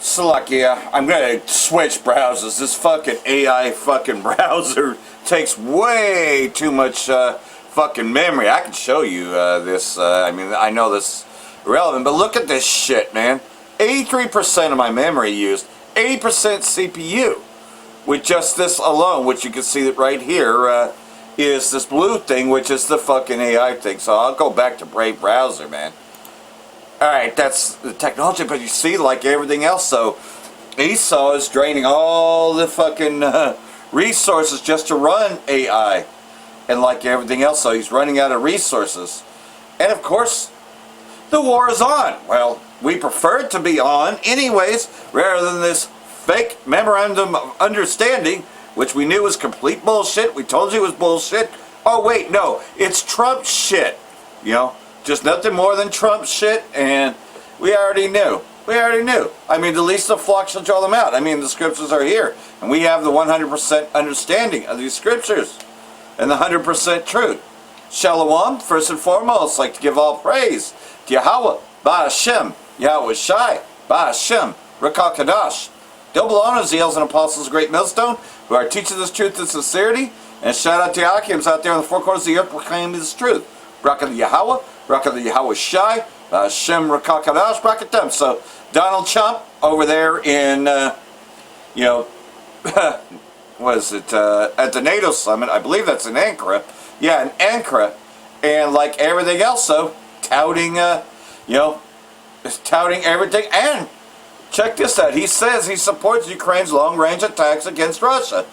So like, yeah, I'm gonna switch browsers. This fucking AI fucking browser takes way too much fucking memory. I can show you this. I mean, I know this is irrelevant, but look at this shit, man. 83% of my memory used, 80% CPU. With just this alone, which you can see that right here is this blue thing, which is the fucking AI thing. So I'll go back to Brave browser, man. Alright, that's the technology, but you see, like everything else, so Esau is draining all the fucking resources just to run AI. And like everything else, so he's running out of resources. And of course, the war is on. Well, we prefer it to be on anyways, rather than this fake memorandum of understanding, which we knew was complete bullshit. We told you it was bullshit. Oh wait, no, it's Trump shit. You know, just nothing more than Trump shit, and we already knew. We already knew. I mean, the least the flock shall draw them out. I mean, the scriptures are here, and we have the 100% understanding of these scriptures, and the 100% truth. Shalom, first and foremost, like to give all praise to Yahweh, Ba'ashem, Yahweh Shai, Ba'ashem, Rakal Kadash. Double honors the elders and apostles of Great Millstone, who are teaching this truth and sincerity, and shout out to the Akims out there in the four corners of the earth proclaiming this truth. Brakat Yahweh, Brakat Yahweh Shai, Shem Rakal Kadash, Brakat them. So Donald Trump over there in, you know, what is it, at the NATO summit, I believe that's in Ankara. Yeah, in Ankara, and like everything else, so touting, you know, touting everything. And check this out. He says he supports Ukraine's long-range attacks against Russia,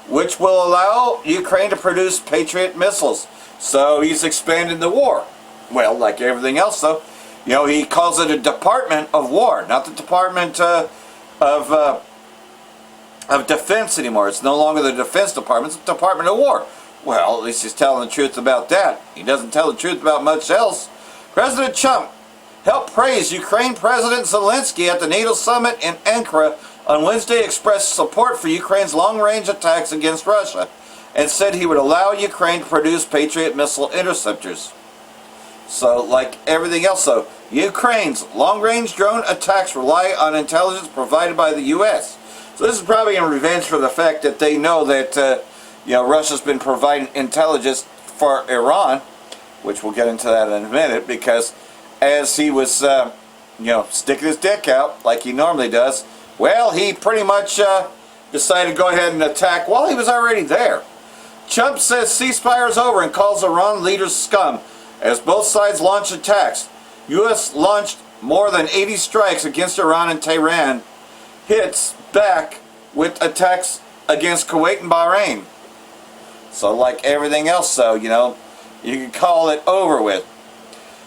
which will allow Ukraine to produce Patriot missiles. So he's expanding the war. Well, like everything else, though, you know, he calls it a Department of War, not the Department of Defense anymore. It's no longer the Defense Department, it's the Department of War. Well, at least he's telling the truth about that. He doesn't tell the truth about much else. President Trump helped praise Ukraine President Zelensky at the NATO summit in Ankara on Wednesday, expressed support for Ukraine's long-range attacks against Russia, and said he would allow Ukraine to produce Patriot missile interceptors. So, like everything else, so Ukraine's long-range drone attacks rely on intelligence provided by the U.S. So this is probably in revenge for the fact that they know that you know, Russia's been providing intelligence for Iran, which we'll get into that in a minute, because as he was, you know, sticking his dick out like he normally does, well, he pretty much decided to go ahead and attack while he was already there. Trump says ceasefire is over and calls Iran leaders scum as both sides launch attacks. U.S. launched more than 80 strikes against Iran, and Tehran hits back with attacks against Kuwait and Bahrain. So like everything else, so, you know, you can call it over with.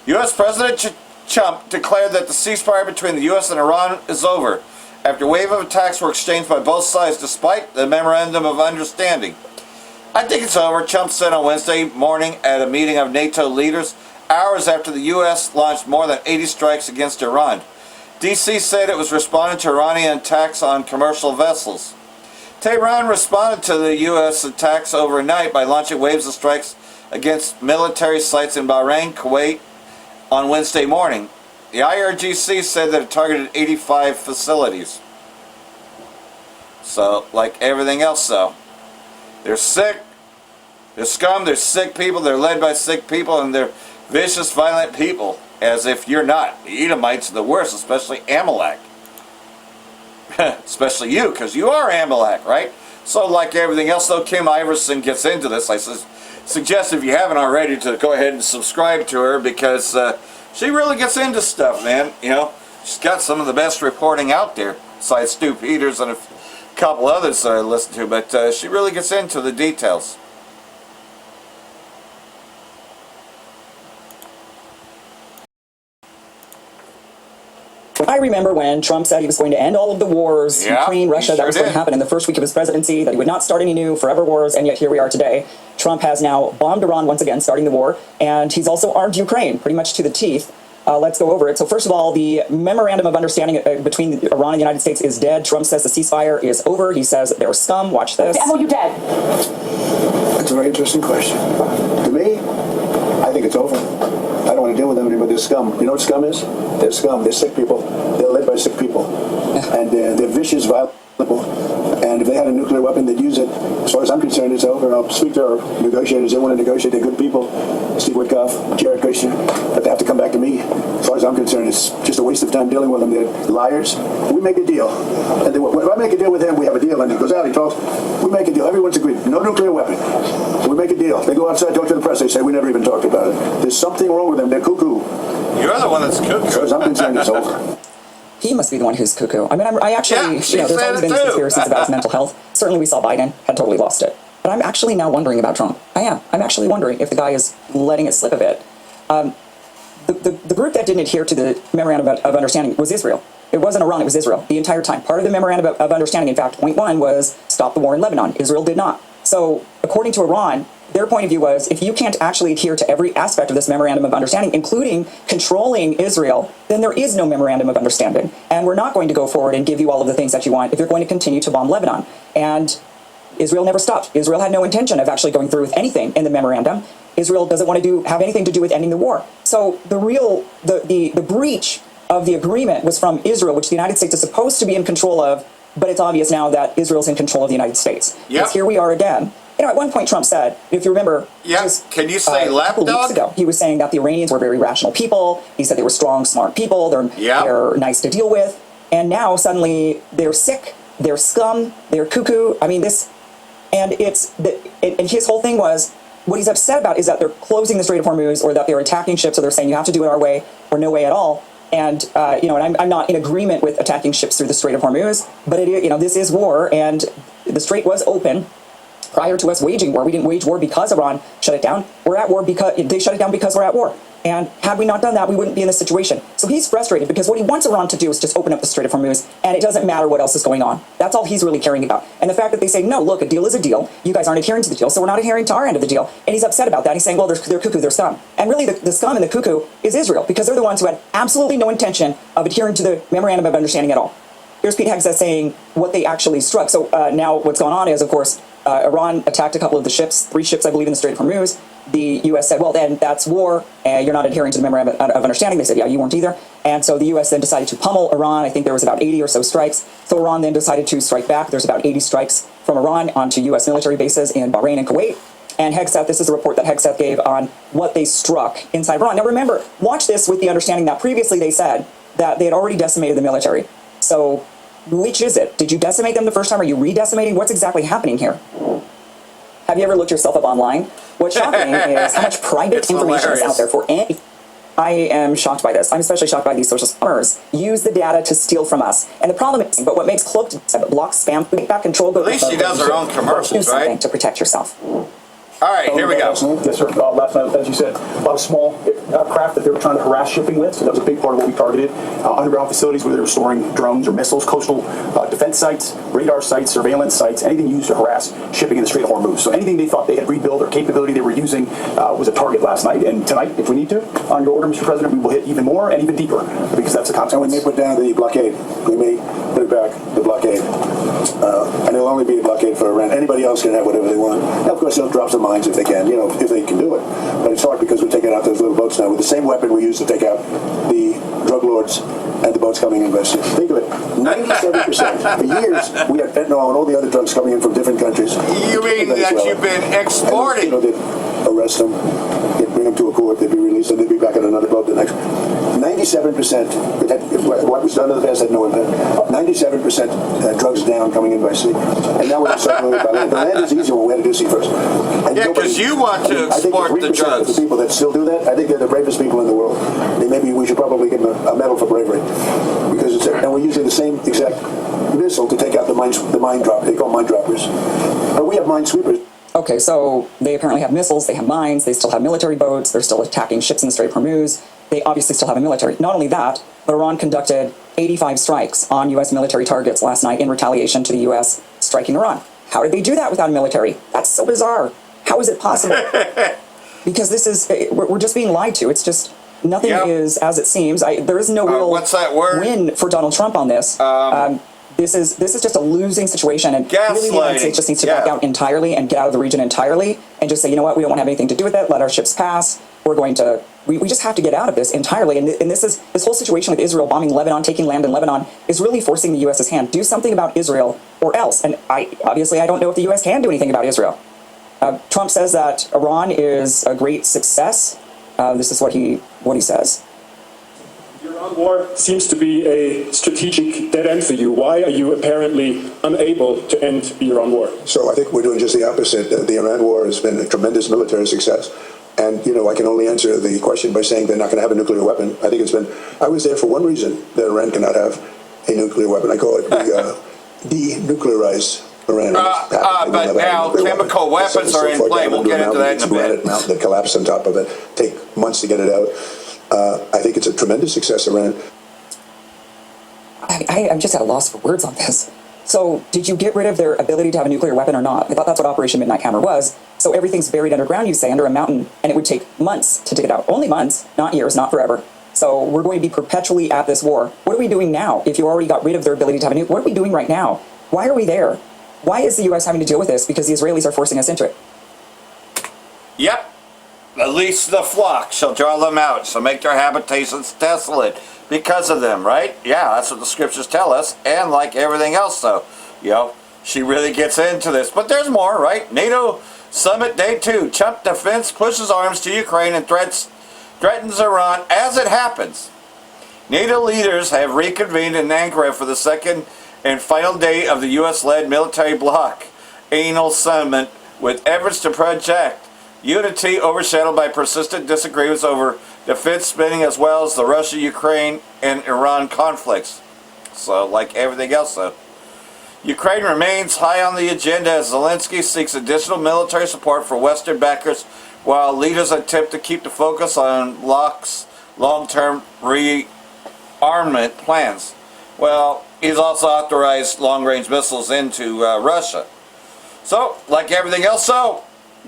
U.S. President Trump declared that the ceasefire between the U.S. and Iran is over after a wave of attacks were exchanged by both sides despite the memorandum of understanding. I think it's over, Trump said on Wednesday morning at a meeting of NATO leaders, hours after the U.S. launched more than 80 strikes against Iran. D.C. said it was responding to Iranian attacks on commercial vessels. Tehran responded to the U.S. attacks overnight by launching waves of strikes against military sites in Bahrain, Kuwait, on Wednesday morning. The IRGC said that it targeted 85 facilities. So, like everything else, though, they're sick, they're scum, they're sick people, they're led by sick people, and they're vicious, violent people, as if you're not. The Edomites are the worst, especially Amalek. Especially you, because you are Amalek, right? So like everything else, though, Kim Iverson gets into this. I suggest if you haven't already to go ahead and subscribe to her, because she really gets into stuff, man. You know, she's got some of the best reporting out there, besides Stu Peters and a couple others that I listen to, but she really gets into the details. I remember when Trump said he was going to end all of the wars, Ukraine, Russia, that was going to happen in the first week of his presidency, that he would not start any new forever wars, and yet here we are today. Trump has now bombed Iran once again, starting the war, and he's also armed Ukraine, pretty much to the teeth. Let's go over it. So first of all, the memorandum of understanding between Iran and the United States is dead. Trump says the ceasefire is over. He says they're scum. Watch this. The MOU dead? That's a very interesting question. To me, I think it's over. I don't want to deal with anybody, but they're scum. You know what scum is? They're scum. They're sick people. They're led by sick people. And speak to our negotiators. They want to negotiate. They're good people. Steve Witkoff, Jared Kushner, but they have to come back to me. As far as I'm concerned, it's just a waste of time dealing with them. They're liars. We make a deal. And if I make a deal with him, we have a deal. And he goes out, he talks. We make a deal. Everyone's agreed. No nuclear weapon. We make a deal. They go outside, talk to the press. They say, we never even talked about it. There's something wrong with them. They're cuckoo. You're the one that's cuckoo. As far as I'm concerned, it's over. He must be the one who's cuckoo. I mean, I actually, there's always been conspiracies about his mental health. Certainly we saw Biden had totally lost it. But I'm actually now wondering about Trump. I am. I'm actually wondering if the guy is letting it slip a bit. The group that didn't adhere to the memorandum of understanding was Israel. It wasn't Iran, it was Israel the entire time. Part of the memorandum of understanding, in fact, point 1 was stop the war in Lebanon. Israel did not. So according to Iran, their point of view was, if you can't actually adhere to every aspect of this memorandum of understanding, including controlling Israel, then there is no memorandum of understanding. And we're not going to go forward and give you all of the things that you want if you're going to continue to bomb Lebanon. And Israel never stopped. Israel had no intention of actually going through with anything in the memorandum. Israel doesn't want to have anything to do with ending the war. So the breach of the agreement was from Israel, which the United States is supposed to be in control of, but it's obvious now that Israel's in control of the United States. Yep. Because here we are again. You know, at one point Trump said, if you remember, can you say lapdog? Weeks ago, he was saying that the Iranians were very rational people. He said they were strong, smart people. They're nice to deal with. And now suddenly they're sick, they're scum, they're cuckoo. I mean, and his whole thing was, what he's upset about is that they're closing the Strait of Hormuz, or that they're attacking ships, so they're saying you have to do it our way or no way at all. And and I'm not in agreement with attacking ships through the Strait of Hormuz, but this is war, and the strait was open prior to us waging war. We didn't wage war because Iran shut it down. We're at war because they shut it down because we're at war. And had we not done that, we wouldn't be in this situation. So he's frustrated because what he wants Iran to do is just open up the Strait of Hormuz, and it doesn't matter what else is going on. That's all he's really caring about. And the fact that they say, no, look, a deal is a deal. You guys aren't adhering to the deal, so we're not adhering to our end of the deal. And he's upset about that. He's saying, well, they're cuckoo, they're scum. And really, the scum and the cuckoo is Israel, because they're the ones who had absolutely no intention of adhering to the memorandum of understanding at all. Here's Pete Hegseth saying what they actually struck. So now what's going on is, of course, Iran attacked a couple of the ships, 3 ships, I believe, in the Strait of Hormuz. The U.S. said, well, then that's war, and you're not adhering to the memorandum of understanding. They said, yeah, you weren't either. And so the U.S. then decided to pummel Iran. I think there was about 80 or so strikes. So Iran then decided to strike back. There's about 80 strikes from Iran onto U.S. military bases in Bahrain and Kuwait. And Hegseth, this is a report that Hegseth gave on what they struck inside Iran. Now remember, watch this with the understanding that previously they said that they had already decimated the military. So which is it? Did you decimate them the first time? Are you redecimating? What's exactly happening here? Have you ever looked yourself up online? What's shocking is how much private information is out there for any. I am shocked by this. I'm especially shocked by these social scammers. Use the data to steal from us. And the problem is, but what makes Cloak block spam, back control. At least she does her own commercials, right? To protect yourself. All right, here we go. Yes, sir. Last night, as you said, a lot of small craft that they were trying to harass shipping with. So that was a big part of what we targeted. Underground facilities where they were storing drones or missiles, coastal defense sites, radar sites, surveillance sites, anything used to harass shipping in the Strait of Hormuz. So anything they thought they had rebuilt or capability they were using was a target last night. And tonight, if we need to, on your order, Mr. President, we will hit even more and even deeper, because that's the consequence. And we may put down the blockade. We may put it back, the blockade. And it'll only be a blockade for Iran. Anybody else can have whatever they want. Now, of course, they'll drop some mines if they can, if they can do it. But it's hard because we're taking out those little boats now with the same weapon we used to take out the drug lords and the boats coming in West. Think of it, 97%. For years, we had fentanyl and all the other drugs coming in from different countries. You mean that you've been exporting? And, they'd arrest them, they'd bring them to a court, they'd be released, and they'd be back on another boat the next. 97%, what was done in the past had no impact. 97% drugs down coming in by sea. And now we're circling it by land. The land is easier when we had to do sea first. And yeah, because you want to export the drugs. Of the people that still do that, I think they're the bravest people in the world. Maybe we should probably give them a medal for bravery. Because and we're using the same exact missile to take out the mine drop. They call mine droppers. But we have mine sweepers. Okay, so they apparently have missiles, they have mines, they still have military boats, they're still attacking ships in the Strait of Hormuz. They obviously still have a military. Not only that, but Iran conducted 85 strikes on U.S. military targets last night in retaliation to the U.S. striking Iran. How did they do that without a military? That's so bizarre. How is it possible? Because we're just being lied to. It's just, nothing is as it seems. There is no real win for Donald Trump on this. This is just a losing situation, and really the United States just needs to back out entirely and get out of the region entirely and just say, you know what, we don't want to have anything to do with it. Let our ships pass. We're going to. We just have to get out of this entirely. And this whole situation with Israel bombing Lebanon, taking land in Lebanon, is really forcing the U.S.'s hand. Do something about Israel or else. And obviously I don't know if the U.S. can do anything about Israel. Trump says that Iran is a great success. This is what he says. The Iran war seems to be a strategic dead end for you. Why are you apparently unable to end the Iran war? So I think we're doing just the opposite. The Iran war has been a tremendous military success. And, I can only answer the question by saying they're not going to have a nuclear weapon. I think I was there for one reason that Iran cannot have a nuclear weapon. I call it the denuclearized Iran. But now chemical weapons are in play. We'll get into that in a bit. Mountain that collapsed on top of it, take months to get it out. I think it's a tremendous success, Iran. I'm just at a loss for words on this. So, did you get rid of their ability to have a nuclear weapon or not? I thought that's what Operation Midnight Hammer was. So everything's buried underground, you say, under a mountain, and it would take months to dig it out. Only months, not years, not forever. So we're going to be perpetually at this war. What are we doing now if you already got rid of their ability to have a nuke? What are we doing right now? Why are we there? Why is the U.S. having to deal with this? Because the Israelis are forcing us into it. Yep. At least the flock shall draw them out, shall make their habitations desolate because of them, right? Yeah, that's what the scriptures tell us. And like everything else, though, she really gets into this. But there's more, right? NATO Summit Day 2. Trump defense pushes arms to Ukraine and threatens Iran as it happens. NATO leaders have reconvened in Ankara for the second and final day of the U.S.-led military bloc annual summit with efforts to project unity overshadowed by persistent disagreements over defense spending as well as the Russia, Ukraine, and Iran conflicts. So, like everything else, though. Ukraine remains high on the agenda as Zelensky seeks additional military support for Western backers while leaders attempt to keep the focus on bloc's long-term rearmament plans. Well, he's also authorized long-range missiles into Russia. So, like everything else,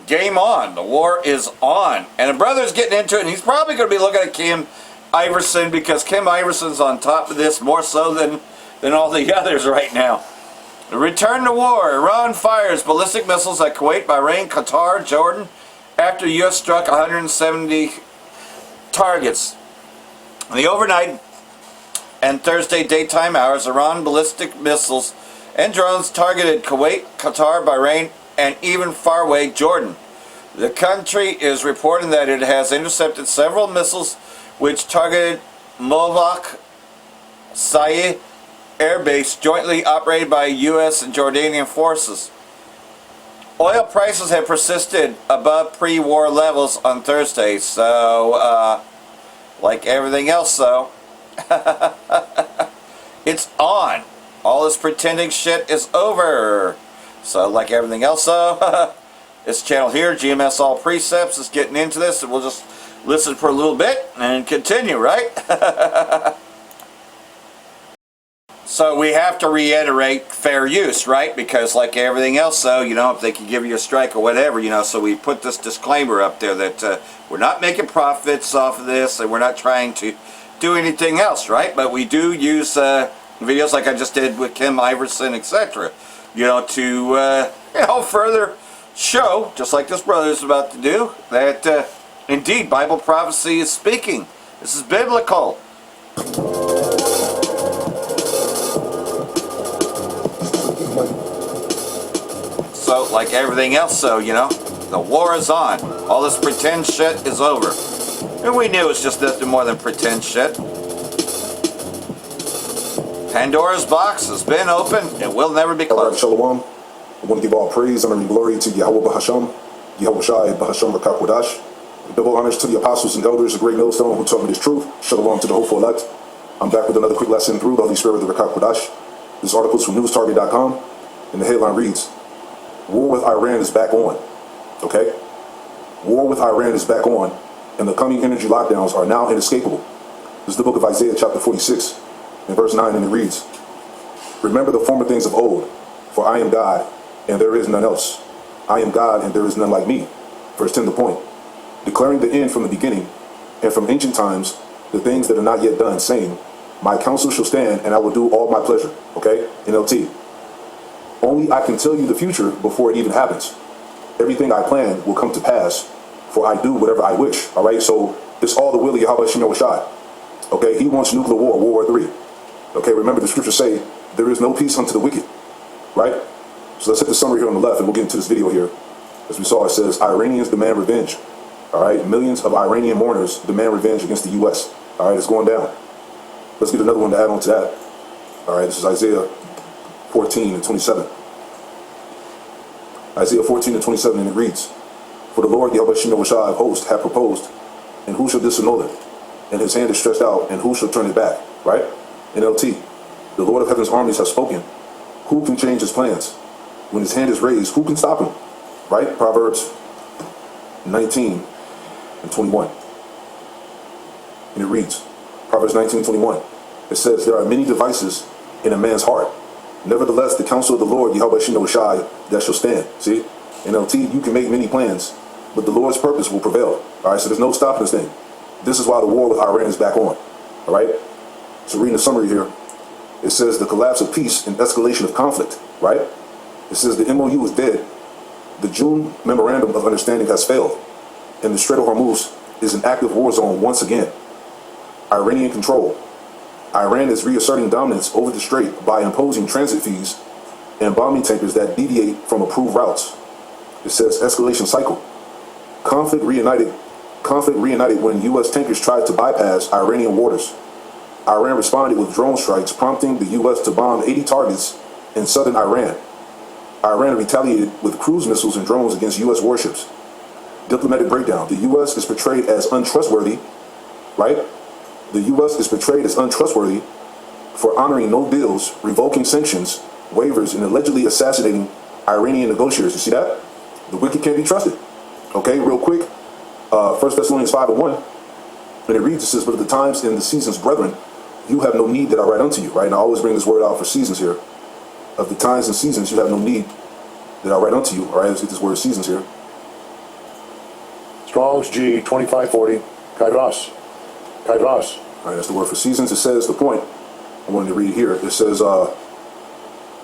game on. The war is on. And a brother's getting into it, and he's probably going to be looking at Kim Iverson because Kim Iverson's on top of this more so than all the others right now. The return to war. Iran fires ballistic missiles at Kuwait, Bahrain, Qatar, Jordan after the U.S. struck 170 targets. In the overnight and Thursday daytime hours, Iran ballistic missiles and drones targeted Kuwait, Qatar, Bahrain, and even faraway Jordan. The country is reporting that it has intercepted several missiles which targeted Movak Sayeh Air Base jointly operated by U.S. and Jordanian forces. Oil prices have persisted above pre-war levels on Thursday, so like everything else, it's on. All this pretending shit is over. So, like everything else, this channel here, GMS All Precepts, is getting into this, and we'll just listen for a little bit and continue, right? So we have to reiterate fair use, right? Because like everything else, if they can give you a strike or whatever, so we put this disclaimer up there that we're not making profits off of this, and we're not trying to do anything else, right? But we do use videos like I just did with Kim Iverson, etc., to further show, just like this brother is about to do, that indeed Bible prophecy is speaking. This is biblical. So, like everything else, the war is on. All this pretend shit is over. And we knew it's just nothing more than pretend shit. Pandora's box has been opened and will never be closed. Shalom. I want to give all praise, honor, and glory to Yahweh Bahasham, Yahweh Shai Bahasham Rakakwadash. Double honors to the apostles and elders, the great millstone who taught me this truth. Shalom to the hopeful elect. I'm back with another quick lesson through the Holy Spirit of the Rakakwadash. This article is from NewsTarget.com, and the headline reads, War with Iran is back on. Okay? War with Iran is back on, and the coming energy lockdowns are now inescapable. This is the book of Isaiah chapter 46, and verse 9, and it reads, Remember the former things of old, for I am God, and there is none else. I am God, and there is none like me. Verse 10, the point. Declaring the end from the beginning, and from ancient times, the things that are not yet done, saying, My counsel shall stand, and I will do all my pleasure. Okay? NLT. Only I can tell you the future before it even happens. Everything I plan will come to pass, for I do whatever I wish. All right? So it's all the will of Yahweh Shem Shai. Okay? He wants nuclear war, World War III. Okay? Remember the scriptures say, there is no peace unto the wicked. Right? So let's hit the summary here on the left, and we'll get into this video here. As we saw, it says Iranians demand revenge. All right, millions of Iranian mourners demand revenge against the U.S. All right, it's going down. Let's get another one to add on to that. All right, this is Isaiah 14 and 27. Isaiah 14 and 27, and it reads, "For the Lord Yahweh of hosts hath proposed, and who shall disannul it? And his hand is stretched out, and who shall turn it back?" Right? NLT, the Lord of heaven's armies has spoken. Who can change his plans? When his hand is raised, who can stop him? Right? Proverbs 19 and 21. And it reads, Proverbs 19 and 21. It says, "There are many devices in a man's heart. Nevertheless, the counsel of the Lord, Yahweh Shai, that shall stand." See? NLT, you can make many plans, but the Lord's purpose will prevail. All right, so there's no stopping this thing. This is why the war with Iran is back on. All right? So reading the summary here, it says the collapse of peace and escalation of conflict. Right? It says the MOU is dead. The June Memorandum of Understanding has failed, and the Strait of Hormuz is an active war zone once again. Iranian control. Iran is reasserting dominance over the strait by imposing transit fees and bombing tankers that deviate from approved routes. It says escalation cycle. Conflict reunited when U.S. tankers tried to bypass Iranian waters. Iran responded with drone strikes, prompting the U.S. to bomb 80 targets in southern Iran. Iran retaliated with cruise missiles and drones against U.S. warships. Diplomatic breakdown. The U.S. is portrayed as untrustworthy, right? The U.S. is portrayed as untrustworthy for honoring no deals, revoking sanctions, waivers, and allegedly assassinating Iranian negotiators. You see that? The wicked can't be trusted. Okay, real quick. 1 Thessalonians 5 and 1. And it reads, it says, "But at the times and the seasons, brethren, you have no need that I write unto you." Right? And I always bring this word out for seasons here. Of the times and seasons, you have no need that I write unto you. All right, let's get this word seasons here. Strong's G 2540. Kairos. Kairos. All right, that's the word for seasons. It says the point I wanted to read here. It says,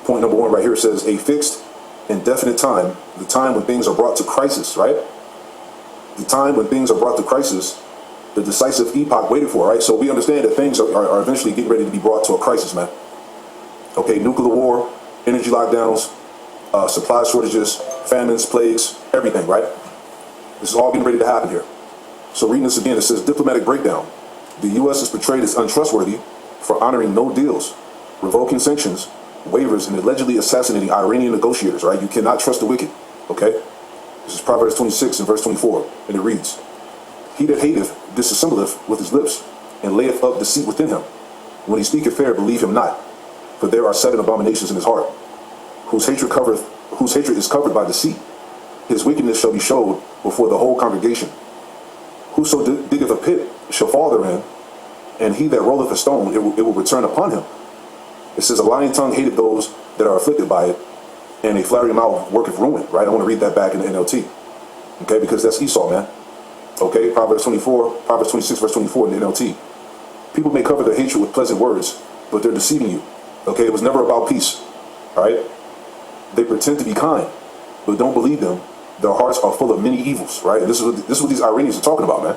point number 1 right here, it says a fixed and definite time, the time when things are brought to crisis, right? The time when things are brought to crisis, the decisive epoch waited for, right? So we understand that things are eventually getting ready to be brought to a crisis, man. Okay, nuclear war, energy lockdowns, supply shortages, famines, plagues, everything, right? This is all getting ready to happen here. So reading this again, it says diplomatic breakdown. The U.S. is portrayed as untrustworthy for honoring no deals, revoking sanctions, waivers, and allegedly assassinating Iranian negotiators, right? You cannot trust the wicked, okay? This is Proverbs 26 and verse 24, and it reads, "He that hateth disassembleth with his lips, and layeth up deceit within him. When he speaketh fair, believe him not, for there are 7 abominations in his heart, whose hatred is covered by deceit. His wickedness shall be showed before the whole congregation. Whoso diggeth a pit shall fall therein, and he that rolleth a stone, it will return upon him." It says, "A lying tongue hateth those that are afflicted by it, and a flattering mouth worketh ruin." Right? I want to read that back in the NLT. Okay, because that's Esau, man. Okay, Proverbs 26, verse 24 in the NLT. "People may cover their hatred with pleasant words, but they're deceiving you." Okay, it was never about peace. All right? They pretend to be kind, but don't believe them. Their hearts are full of many evils, right? And this is what these Iranians are talking about, man.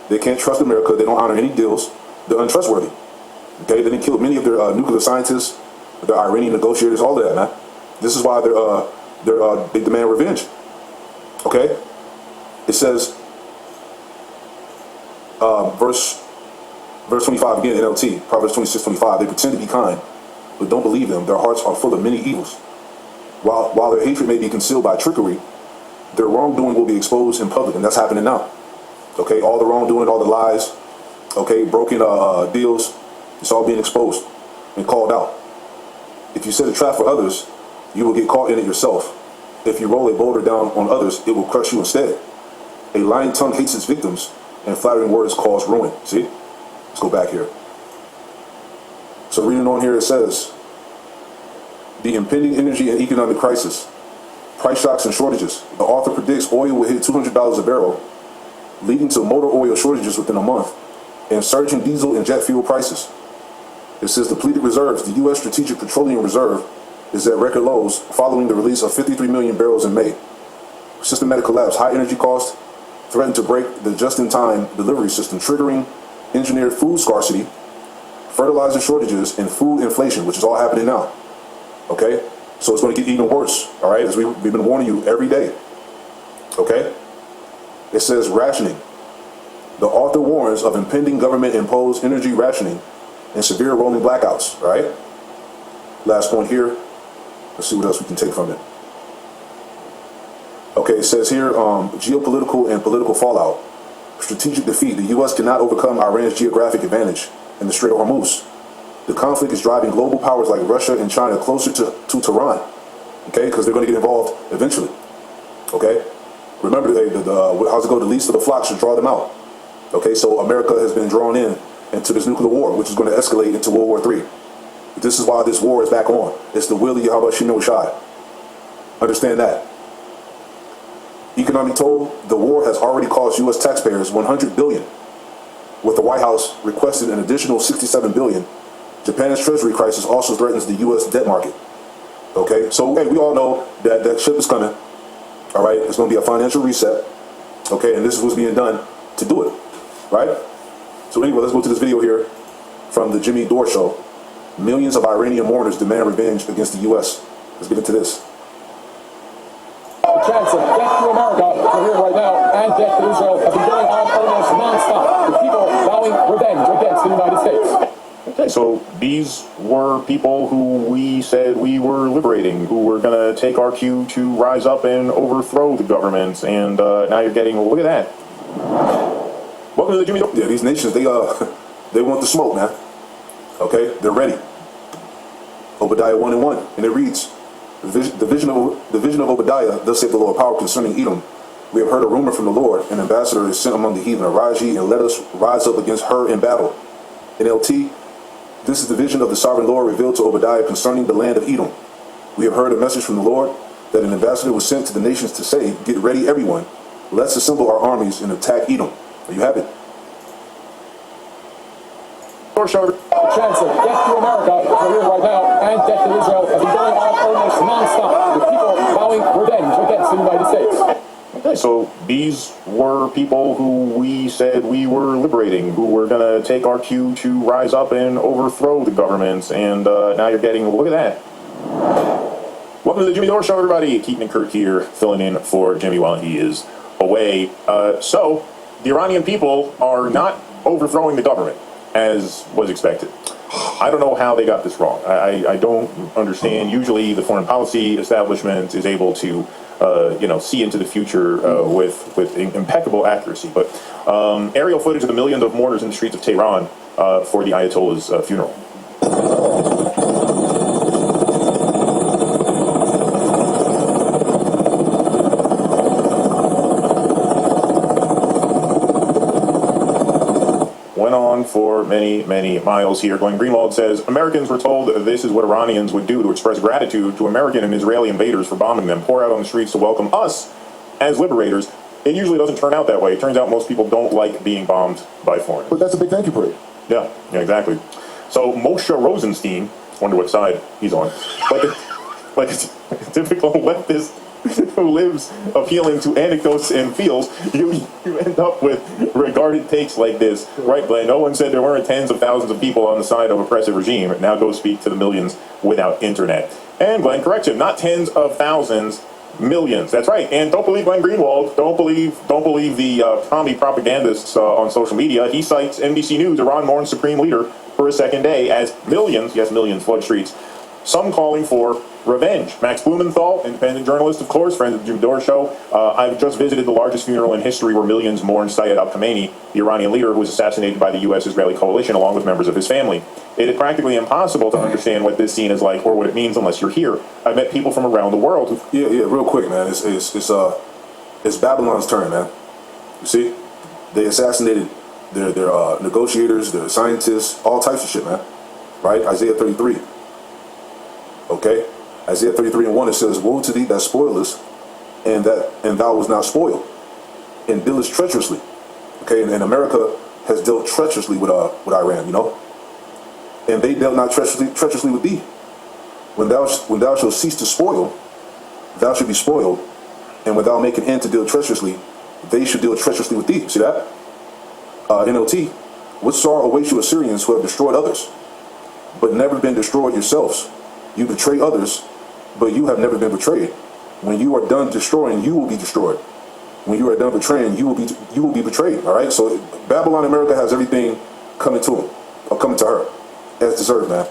They can't trust America. They don't honor any deals. They're untrustworthy. Okay, they didn't kill many of their nuclear scientists, their Iranian negotiators, all of that, man. This is why they demand revenge. Okay, it says, verse 25 again, NLT, Proverbs 26:25. "They pretend to be kind, but don't believe them. Their hearts are full of many evils. While their hatred may be concealed by trickery, their wrongdoing will be exposed in public," and that's happening now. Okay, all the wrongdoing, all the lies, okay, broken deals, it's all being exposed and called out. "If you set a trap for others, you will get caught in it yourself. If you roll a boulder down on others, it will crush you instead. A lying tongue hates its victims, and flattering words cause ruin." See? Let's go back here. So reading on here, it says, the impending energy and economic crisis, price shocks and shortages. The author predicts oil will hit $200 a barrel, leading to motor oil shortages within a month, and surging diesel and jet fuel prices. It says depleted reserves. The U.S. Strategic Petroleum Reserve is at record lows following the release of 53 million barrels in May. Systematic collapse. High energy costs threaten to break the just-in-time delivery system, triggering engineered food scarcity, fertilizer shortages, and food inflation, which is all happening now. Okay? So it's going to get even worse, all right? As we've been warning you every day. Okay? It says rationing. The author warns of impending government-imposed energy rationing and severe rolling blackouts, right? Last point here. Let's see what else we can take from it. Okay, it says here, geopolitical and political fallout. Strategic defeat. The U.S. cannot overcome Iran's geographic advantage in the Strait of Hormuz. The conflict is driving global powers like Russia and China closer to Tehran. Okay, because they're going to get involved eventually. Okay? Remember, how's it go? The least of the flock should draw them out. Okay, so America has been drawn into this nuclear war, which is going to escalate into World War III. This is why this war is back on. It's the will of Yahweh Shino Shai. Understand that. Economic toll, the war has already cost U.S. taxpayers $100 billion, with the White House requested an additional $67 billion. Japan's treasury crisis also threatens the U.S. debt market. Okay, so hey, we all know that that ship is coming. All right, it's going to be a financial reset. Okay, and this is what's being done to do it. Right? So anyway, let's go to this video here from the Jimmy Dore Show. Millions of Iranian mourners demand revenge against the U.S. Let's get into this. Chance of death to America are here right now, and death to Israel have been going on almost non-stop, with people vowing revenge against the United States. Okay, so these were people who we said we were liberating, who were going to take our cue to rise up and overthrow the government, and now you're getting, well, look at that. Welcome to the Jimmy Dore. Yeah, these nations, they want the smoke, man. Okay, they're ready. Obadiah 1:1, and it reads, the vision of Obadiah, thus saith the Lord, power concerning Edom. We have heard a rumor from the Lord, an ambassador is sent among the heathen, arise ye, and let us rise up against her in battle. NLT, this is the vision of the sovereign Lord revealed to Obadiah concerning the land of Edom. We have heard a message from the Lord that an ambassador was sent to the nations to say, get ready everyone, let's assemble our armies and attack Edom. There you have it. The chance of death to America are here right now, and death to Israel have been going on almost non-stop, with people vowing revenge against the United States. Okay, so these were people who we said we were liberating, who were going to take our cue to rise up and overthrow the government, and now you're getting, well, look at that. Welcome to the Jimmy Dore Show, everybody. Keaton and Kurt here, filling in for Jimmy while he is away. So the Iranian people are not overthrowing the government, as was expected. I don't know how they got this wrong. I don't understand. Usually the foreign policy establishment is able to see into the future with impeccable accuracy. But aerial footage of the millions of mourners in the streets of Tehran for the Ayatollah's funeral. Went on for many, many miles here. Going Greenwald says, Americans were told this is what Iranians would do to express gratitude to American and Israeli invaders for bombing them, pour out on the streets to welcome us as liberators. It usually doesn't turn out that way. It turns out most people don't like being bombed by foreigners. But that's a big thank you parade. Yeah, exactly. So Moshe Rosenstein, wonder what side he's on, like a typical leftist who lives appealing to anecdotes and feels, you end up with regarded takes like this. Right, Glenn? No one said there weren't tens of thousands of people on the side of oppressive regime. Now go speak to the millions without internet. And Glenn, correction, not tens of thousands, millions. That's right. And don't believe Glenn Greenwald. Don't believe the commie propagandists on social media. He cites NBC News. Iran mourns supreme leader for a second day as millions, yes, millions, flood streets. Some calling for revenge. Max Blumenthal, independent journalist, of course, friend of the Jimmy Dore Show. I've just visited the largest funeral in history where millions mourn Sayyid al-Khamenei, the Iranian leader who was assassinated by the U.S.-Israeli coalition along with members of his family. It is practically impossible to understand what this scene is like or what it means unless you're here. I've met people from around the world who... Yeah, real quick, man. It's Babylon's turn, man. You see? They assassinated their negotiators, their scientists, all types of shit, man. Right? Isaiah 33. Okay? Isaiah 33:1, it says, woe to thee that spoilest, and thou was not spoiled, and dealest treacherously. Okay, and America has dealt treacherously with Iran, you know, and they dealt not treacherously with thee. When thou shalt cease to spoil, thou shalt be spoiled, and when thou make an end to deal treacherously, they should deal treacherously with thee. See that? NLT, what sorrow awaits you Assyrians who have destroyed others, but never been destroyed yourselves? You betray others, but you have never been betrayed. When you are done destroying, you will be destroyed. when you are done betraying, you will be betrayed. All right. So Babylon America has everything coming to him, or coming to her, as deserved, man.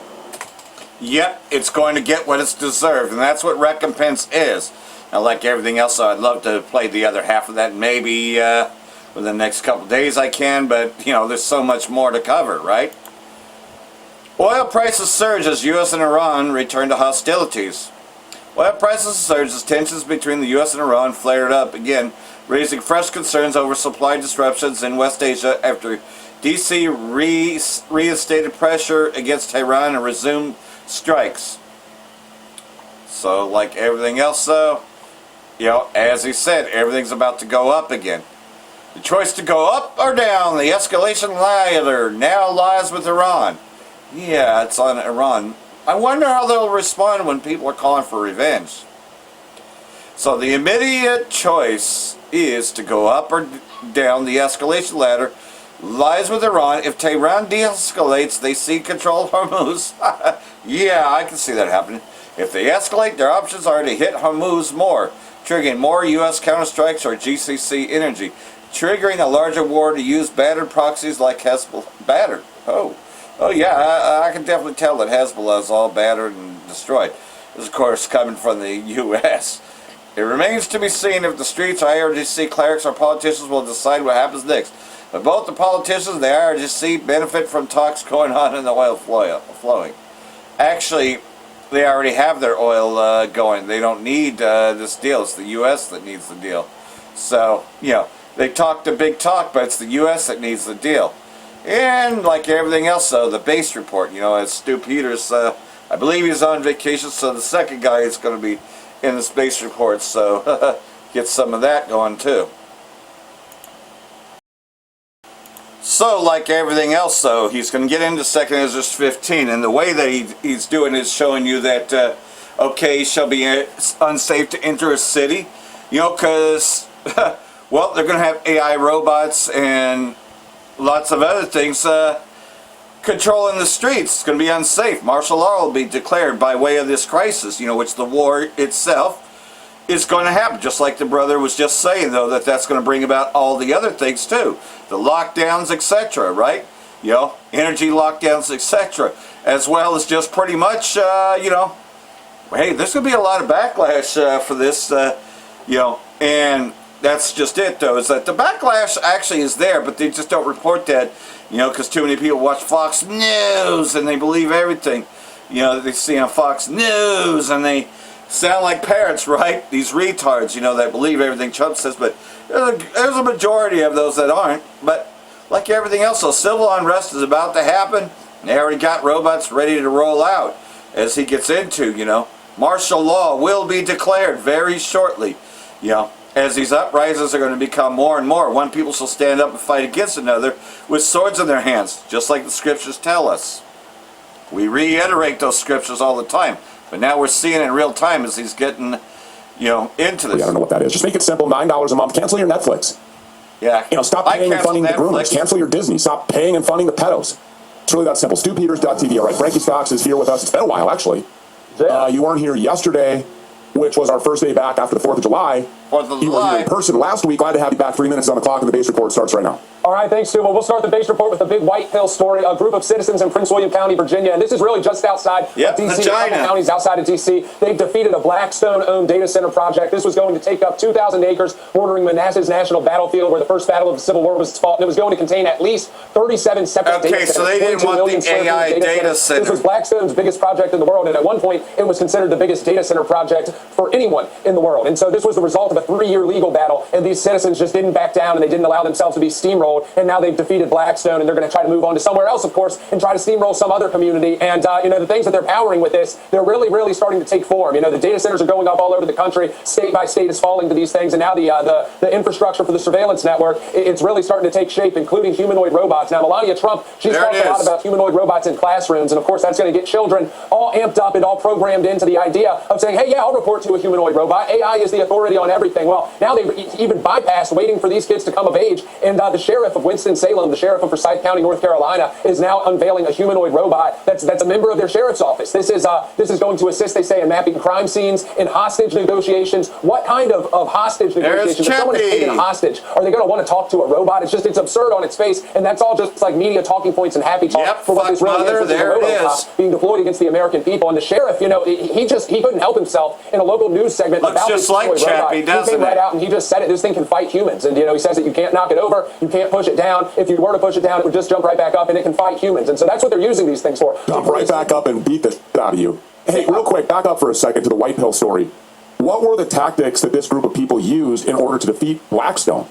Yep, it's going to get what it's deserved, and that's what recompense is. Now, like everything else, I'd love to play the other half of that. Maybe within the next couple days I can, but, you know, there's so much more to cover, right? Oil prices surge as U.S. and Iran return to hostilities. Oil prices surged as tensions between the U.S. and Iran flared up again, raising fresh concerns over supply disruptions in West Asia after D.C. reinstated pressure against Tehran and resumed strikes. So, like everything else, though, you know, as he said, everything's about to go up again. The choice to go up or down, the escalation ladder now lies with Iran. Yeah, it's on Iran. I wonder how they'll respond when people are calling for revenge. So the immediate choice is to go up or down. The escalation ladder lies with Iran. If Tehran de-escalates, they see control of Hormuz. Yeah, I can see that happening. If they escalate, their options are to hit Hormuz more, triggering more U.S. counterstrikes or GCC energy, triggering a larger war to use battered proxies like Hezbollah. Battered? Oh yeah, I can definitely tell that Hezbollah is all battered and destroyed. This, of course, coming from the U.S. It remains to be seen if the streets, IRGC clerics, or politicians will decide what happens next. But both the politicians and the IRGC benefit from talks going on in the oil flowing. Actually, they already have their oil going. They don't need this deal. It's the U.S. that needs the deal. So, you know, they talk the big talk, but it's the U.S. that needs the deal. And like everything else, though, the base report, you know, as Stu Peters, I believe he's on vacation, so the second guy is going to be in the space report, so get some of that going too. So, like everything else, though, he's going to get into 2 Ezra 15, and the way that he's doing is showing you that, okay, shall be unsafe to enter a city, you know, because, well, they're going to have AI robots and lots of other things controlling the streets. It's going to be unsafe. Martial law will be declared by way of this crisis, you know, which the war itself is going to happen. Just like the brother was just saying, though, that that's going to bring about all the other things, too. The lockdowns, etc., right? You know, energy lockdowns, etc., as well as just pretty much, you know, hey, there's going to be a lot of backlash for this, you know, and that's just it, though, is that the backlash actually is there, but they just don't report that, you know, because too many people watch Fox News and they believe everything, you know, that they see on Fox News, and they sound like parrots, right? These retards, you know, that believe everything Trump says, but there's a majority of those that aren't. But like everything else, so civil unrest is about to happen. They already got robots ready to roll out, as he gets into, you know. Martial law will be declared very shortly, you know. As these uprisings are going to become more and more, one people shall stand up and fight against another with swords in their hands, just like the scriptures tell us. We reiterate those scriptures all the time, but now we're seeing it in real time as he's getting, you know, into this. I don't know what that is. Just make it simple, $9 a month. Cancel your Netflix. Yeah. You know, stop paying and funding the groomers. Cancel your Disney. Stop paying and funding the pedos. It's really that simple. StuPeters.tv. All right, Frankie Stocks is here with us. It's been a while, actually. You weren't here yesterday, which was our first day back after the 4th of July. 4th of You were July. here in person last week. Glad to have you back. 3 minutes on the clock, and the base report starts right now. All right, thanks, Stu. Well, we'll start the base report with a big White Pill story. A group of citizens in Prince William County, Virginia, and this is really just outside of D.C., a couple counties outside of D.C. They've defeated a Blackstone-owned data center project. This was going to take up 2,000 acres bordering Manassas National Battlefield, where the first battle of the Civil War was fought, and it was going to contain at least 37 separate data centers. Okay, so they didn't want the AI data center. This was Blackstone's biggest project in the world, and at one point, it was considered the biggest data center project for anyone in the world. And so this was the result of a 3-year legal battle, and these citizens just didn't back down, and they didn't allow themselves to be steamrolled, and now they've defeated Blackstone, and they're going to try to move on to somewhere else, of course, and try to steamroll some other community. And, you know, the things that they're powering with this, they're really starting to take form. You know, the data centers are going up all over the country. State by state is falling to these things, and now the infrastructure for the surveillance network, it's really starting to take shape, including humanoid robots. Now, Melania Trump, she's talked a lot about humanoid robots in classrooms, and of course, that's going to get children all amped up and all programmed into the idea of saying, hey, yeah, I'll report to a humanoid robot. AI is the authority on everything. everything. Well, now they've even bypassed waiting for these kids to come of age, and the sheriff of Winston-Salem, the sheriff of Forsyth County, North Carolina, is now unveiling a humanoid robot that's a member of their sheriff's office. This is going to assist, they say, in mapping crime scenes, in hostage negotiations. What kind of hostage negotiations? If someone is taken a hostage, are they going to want to talk to a robot? It's absurd on its face, and that's all just like media talking points and happy talk for what this really is. There it is, being deployed against the American people. And the sheriff, he couldn't help himself in a local news segment about this just like Chappie, doesn't he came right out and he just said it. This thing can fight humans, and he says that you can't knock it over, you can't push it down. If you were to push it down, it would just jump right back up, and it can fight humans. And so that's what they're using these things for. Jump right back up and beat the shit out of you. Hey, real quick, back up for a second to the White Pill story. What were the tactics that this group of people used in order to defeat Blackstone?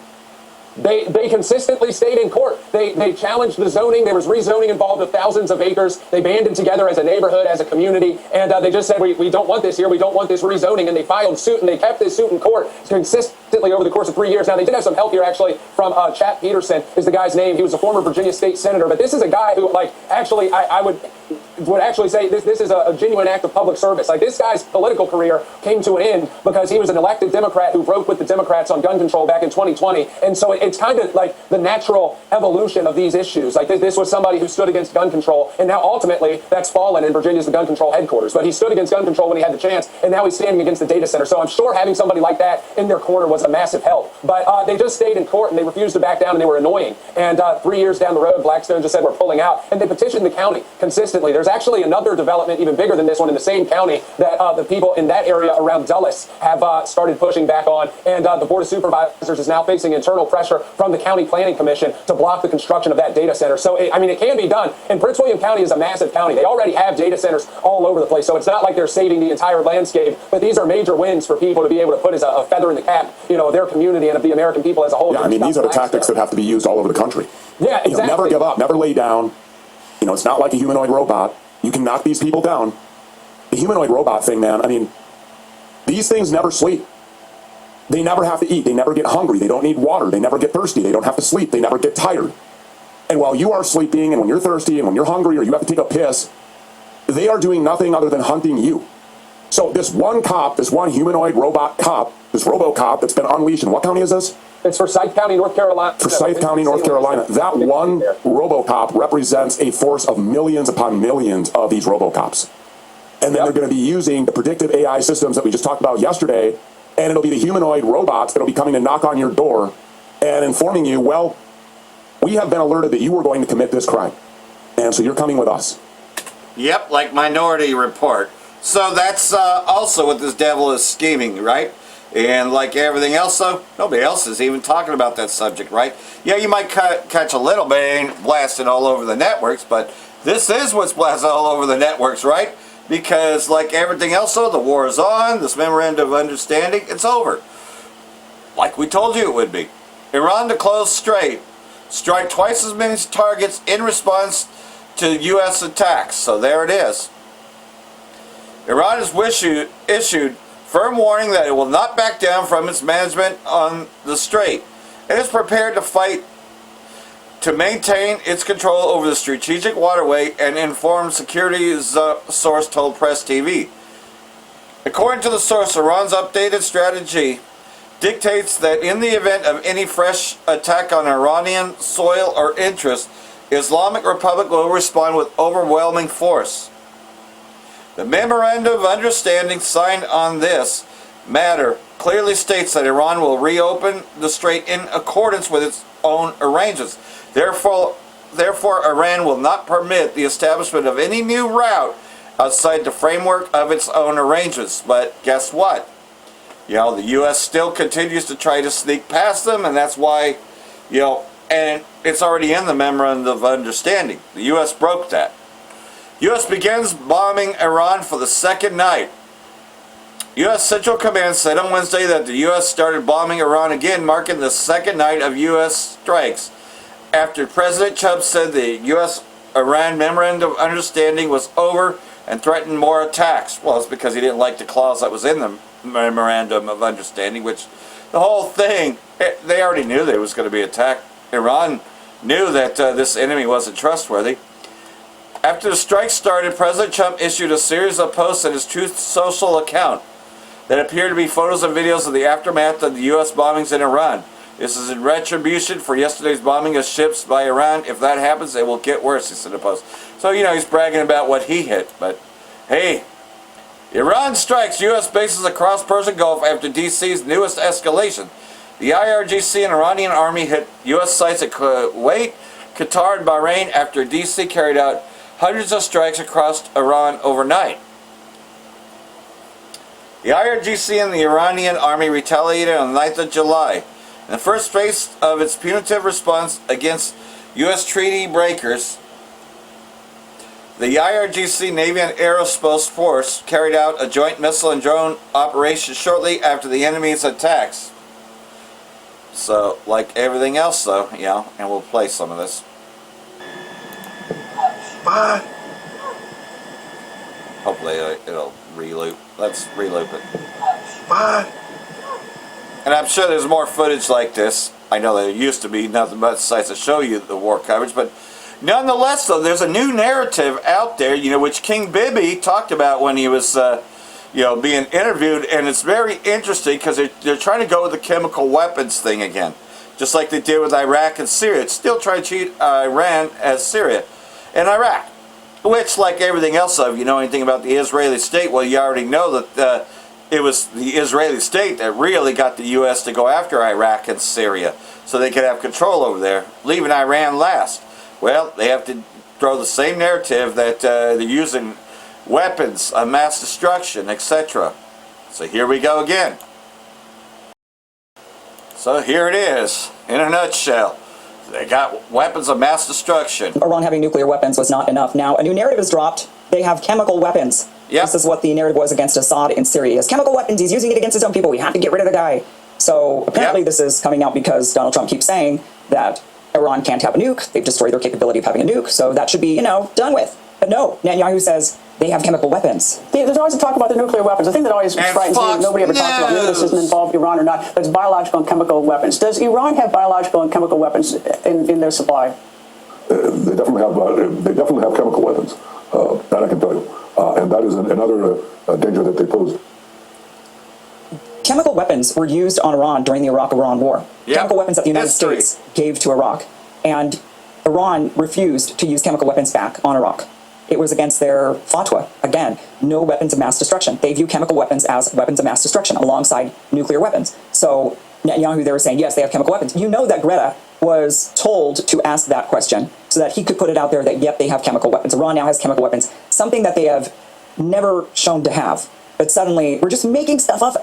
They consistently stayed in court. They challenged the zoning. There was rezoning involved of thousands of acres. They banded together as a neighborhood, as a community, and they just said, we don't want this here. We don't want this rezoning. And they filed suit, and they kept this suit in court consistently over the course of 3 years. Now, they did have some help here, actually, from Chap Peterson is the guy's name. He was a former Virginia state senator, but this is a guy who, actually, I would actually say this is a genuine act of public service. Like, this guy's political career came to an end because he was an elected Democrat who broke with the Democrats on gun control back in 2020. And so it's kind of like the natural evolution of these issues. Like, this was somebody who stood against gun control, and now ultimately that's fallen, and Virginia's the gun control headquarters. But he stood against gun control when he had the chance, and now he's standing against the data center. So I'm sure having somebody like that in their corner was a massive help. But they just stayed in court, and they refused to back down, and they were annoying. And 3 years down the road, Blackstone just said, we're pulling out. And they petitioned the county consistently. There's actually another development even bigger than this one in the same county that the people in that area around Dulles have started pushing back on. And the Board of Supervisors is now facing internal pressure from the County Planning Commission to block the construction of that data center. So, it can be done. And Prince William County is a massive county. They already have data centers all over the place. So it's not like they're saving the entire landscape. But these are major wins for people to be able to put as a feather in the cap, of their community and of the American people as a whole. Yeah, these are the tactics that have to be used all over the country. Yeah, exactly. Never give up, never lay down. It's not like a humanoid robot. You can knock these people down. The humanoid robot thing, man, these things never sleep. They never have to eat. They never get hungry. They don't need water. They never get thirsty. They don't have to sleep. They never get tired. And while you are sleeping, and when you're thirsty, and when you're hungry, or you have to take a piss, they are doing nothing other than hunting you. So this one cop, this one humanoid robot cop, this RoboCop that's been unleashed, in what county is this? It's Forsyth County, North Carolina. Forsyth County, North Carolina. That one RoboCop represents a force of millions upon millions of these RoboCops. And then they're going to be using the predictive AI systems that we just talked about yesterday, and it'll be the humanoid robots that'll be coming to knock on your door and informing you, well, we have been alerted that you were going to commit this crime, and so you're coming with us. Yep, like Minority Report. So that's also what this devil is scheming, right? And like everything else, though, nobody else is even talking about that subject, right? Yeah, you might catch a little bit blasted all over the networks, but this is what's blasted all over the networks, right? Because like everything else, though, the war is on. This memorandum of understanding, it's over. Like we told you it would be. Iran to close strait. Strike twice as many targets in response to U.S. attacks. So there it is. Iran has issued firm warning that it will not back down from its management on the strait. It is prepared to fight to maintain its control over the strategic waterway, and informed security source told Press TV. According to the source, Iran's updated strategy dictates that in the event of any fresh attack on Iranian soil or interest, Islamic Republic will respond with overwhelming force. The memorandum of understanding signed on this matter clearly states that Iran will reopen the strait in accordance with its own arrangements. Therefore, Iran will not permit the establishment of any new route outside the framework of its own arrangements. But guess what? The U.S. still continues to try to sneak past them, and that's why, and it's already in the Memorandum of Understanding. The U.S. broke that. U.S. begins bombing Iran for the second night. U.S. Central Command said on Wednesday that the U.S. started bombing Iran again, marking the second night of U.S. strikes, after President Trump said the U.S.-Iran Memorandum of Understanding was over and threatened more attacks. Well, it's because he didn't like the clause that was in the Memorandum of Understanding, which the whole thing, they already knew there was going to be attack. Iran knew that this enemy wasn't trustworthy. After the strike started, President Trump issued a series of posts on his Truth Social account. that appear to be photos and videos of the aftermath of the U.S. bombings in Iran. This is in retribution for yesterday's bombing of ships by Iran. If that happens, it will get worse, he said in a post. So, you know, he's bragging about what he hit. But, hey, Iran strikes U.S. bases across Persian Gulf after D.C.'s newest escalation. The IRGC and Iranian army hit U.S. sites at Kuwait, Qatar, and Bahrain after D.C. carried out hundreds of strikes across Iran overnight. The IRGC and the Iranian army retaliated on the 9th of July. In the first phase of its punitive response against U.S. treaty breakers, the IRGC Navy and Aerospace Force carried out a joint missile and drone operation shortly after the enemy's attacks. So, like everything else though, you know, and we'll play some of this. What? Hopefully it'll reloop. Let's reloop it. What? And I'm sure there's more footage like this. I know there used to be nothing but sites that show you the war coverage, but nonetheless, though, there's a new narrative out there, you know, which King Bibi talked about when he was, you know, being interviewed, and it's very interesting because they're trying to go with the chemical weapons thing again, just like they did with Iraq and Syria. It's still trying to treat Iran as Syria and Iraq, which, like everything else, if you know anything about the Israeli state, well, you already know that it was the Israeli state that really got the U.S. to go after Iraq and Syria so they could have control over there, leaving Iran last. Well, they have to throw the same narrative that they're using weapons of mass destruction, etc. So here we go again. So here it is, in a nutshell. They got weapons of mass destruction. Iran having nuclear weapons was not enough. Now, a new narrative is dropped. They have chemical weapons. Yep. This is what the narrative was against Assad in Syria. He has chemical weapons. He's using it against his own people. We have to get rid of the guy. So apparently this is coming out because Donald Trump keeps saying that Iran can't have a nuke. They've destroyed their capability of having a nuke. So that should be, you know, done with. But no, Netanyahu says they have chemical weapons. There's always a talk about the nuclear weapons. The thing that always frightens me, nobody ever talks about, maybe this doesn't involve Iran or not, but it's biological and chemical weapons. Does Iran have biological and chemical weapons in their supply? They definitely have chemical weapons. That I can tell you. And that is another danger that they pose. Chemical weapons were used on Iran during the Iraq-Iran war. Yep. Chemical weapons that the United States gave to Iraq. And Iran refused to use chemical weapons back on Iraq. It was against their fatwa. Again, no weapons of mass destruction. They view chemical weapons as weapons of mass destruction alongside nuclear weapons. So Netanyahu, they were saying, yes, they have chemical weapons. You know that Greta was told to ask that question so that he could put it out there that, yep, they have chemical weapons. Iran now has chemical weapons, something that they have never shown to have. But suddenly, we're just making stuff up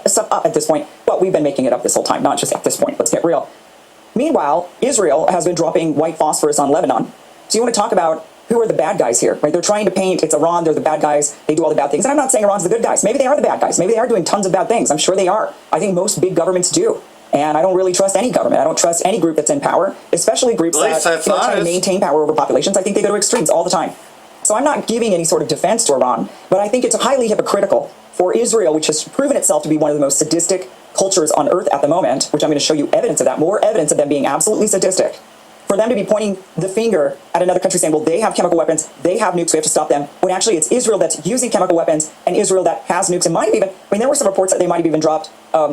at this point. Well, we've been making it up this whole time, not just at this point. Let's get real. Meanwhile, Israel has been dropping white phosphorus on Lebanon. So you want to talk about who are the bad guys here, right? They're trying to paint it's Iran, they're the bad guys, they do all the bad things. And I'm not saying Iran's the good guys. Maybe they are the bad guys. Maybe they are doing tons of bad things. I'm sure they are. I think most big governments do. And I don't really trust any government. I don't trust any group that's in power, especially groups that try to maintain power over populations. I think they go to extremes all the time. So I'm not giving any sort of defense to Iran, but I think it's highly hypocritical for Israel, which has proven itself to be one of the most sadistic cultures on earth at the moment, which I'm going to show you evidence of that, more evidence of them being absolutely sadistic, for them to be pointing the finger at another country saying, well, they have chemical weapons, they have nukes, we have to stop them, when actually it's Israel that's using chemical weapons and Israel that has nukes and might have even, I mean, there were some reports that they might have even dropped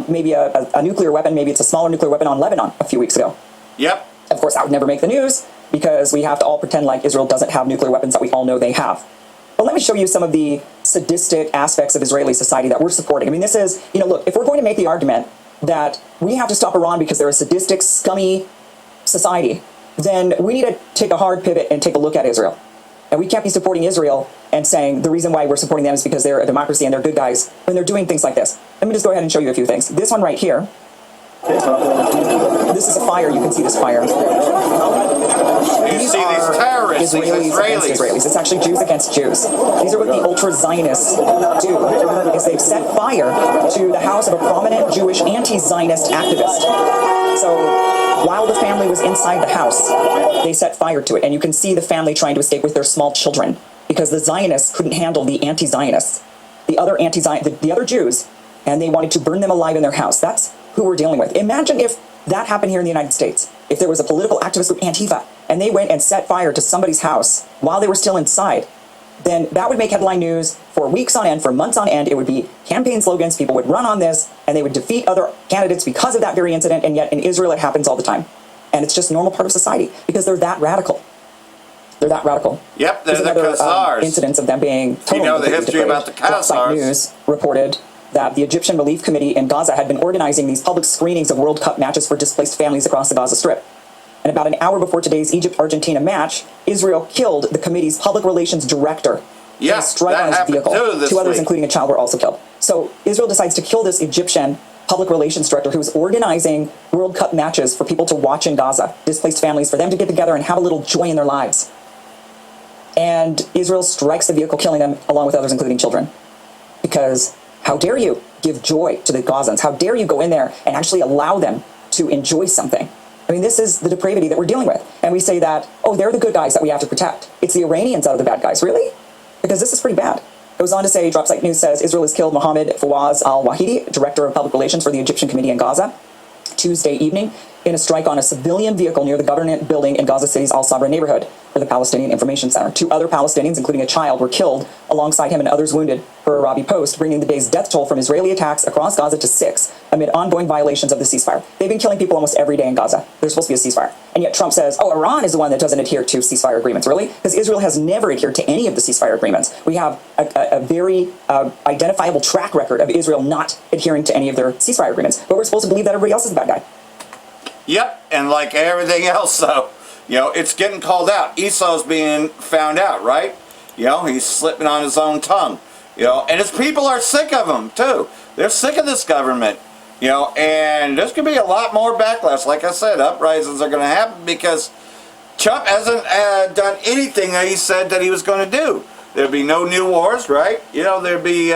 maybe a nuclear weapon, maybe it's a smaller nuclear weapon on Lebanon a few weeks ago. Yep. Of course, that would never make the news because we have to all pretend like Israel doesn't have nuclear weapons that we all know they have. But let me show you some of the sadistic aspects of Israeli society that we're supporting. I mean, this is, you know, look, if we're going to make the argument that we have to stop Iran because they're a sadistic, scummy society, then we need to take a hard pivot and take a look at Israel. And we can't be supporting Israel and saying the reason why we're supporting them is because they're a democracy and they're good guys when they're doing things like this. Let me just go ahead and show you a few things. This one right here. This is a fire. You can see this fire. You see these terrorists, Israelis against Israelis. It's actually Jews against Jews. These are what the ultra-Zionists do, is they've set fire to the house of a prominent Jewish anti-Zionist activist. So while the family was inside the house, they set fire to it. And you can see the family trying to escape with their small children because the Zionists couldn't handle the anti-Zionists, the other Jews, and they wanted to burn them alive in their house. That's who we're dealing with. Imagine if that happened here in the United States. If there was a political activist group, Antifa, and they went and set fire to somebody's house while they were still inside. then that would make headline news for weeks on end, for months on end. It would be campaign slogans. People would run on this, and they would defeat other candidates because of that very incident. And yet in Israel, it happens all the time. And it's just a normal part of society because they're that radical. They're that radical. Yep, they're the Khazars. Incidents of them being totally you know the history about the Khazars. News reported that the Egyptian Relief Committee in Gaza had been organizing these public screenings of World Cup matches for displaced families across the Gaza Strip. And about an hour before today's Egypt-Argentina match, Israel killed the committee's public relations director. Yeah, strike on his vehicle. Two others, including a child, were also killed. So Israel decides to kill this Egyptian public relations director who was organizing World Cup matches for people to watch in Gaza, displaced families, for them to get together and have a little joy in their lives. And Israel strikes the vehicle, killing them, along with others, including children. Because how dare you give joy to the Gazans? How dare you go in there and actually allow them to enjoy something? I mean, this is the depravity that we're dealing with. And we say that, oh, they're the good guys that we have to protect. It's the Iranians that are the bad guys. Really? Because this is pretty bad. It goes on to say, Dropsite News says, Israel has killed Mohammed Fawaz al-Wahidi, Director of Public Relations for the Egyptian Committee in Gaza, Tuesday evening in a strike on a civilian vehicle near the government building in Gaza City's Al-Sabra neighborhood for the Palestinian Information Center. 2 other Palestinians, including a child, were killed alongside him and others wounded, per Arabi Post, bringing the day's death toll from Israeli attacks across Gaza to 6 amid ongoing violations of the ceasefire. They've been killing people almost every day in Gaza. There's supposed to be a ceasefire. And yet Trump says, oh, Iran is the one that doesn't adhere to ceasefire agreements. Really? Because Israel has never adhered to any of the ceasefire agreements. We have a very identifiable track record of Israel not adhering to any of their ceasefire agreements. But we're supposed to believe that everybody else is the bad guy. Yep, and like everything else, though, you know, it's getting called out. Esau's being found out, right? You know, he's slipping on his own tongue. You know, and his people are sick of him, too. They're sick of this government. You know, and there's going to be a lot more backlash. Like I said, uprisings are going to happen because Trump hasn't done anything that he said that he was going to do. There'd be no new wars, right? You know, there'd be,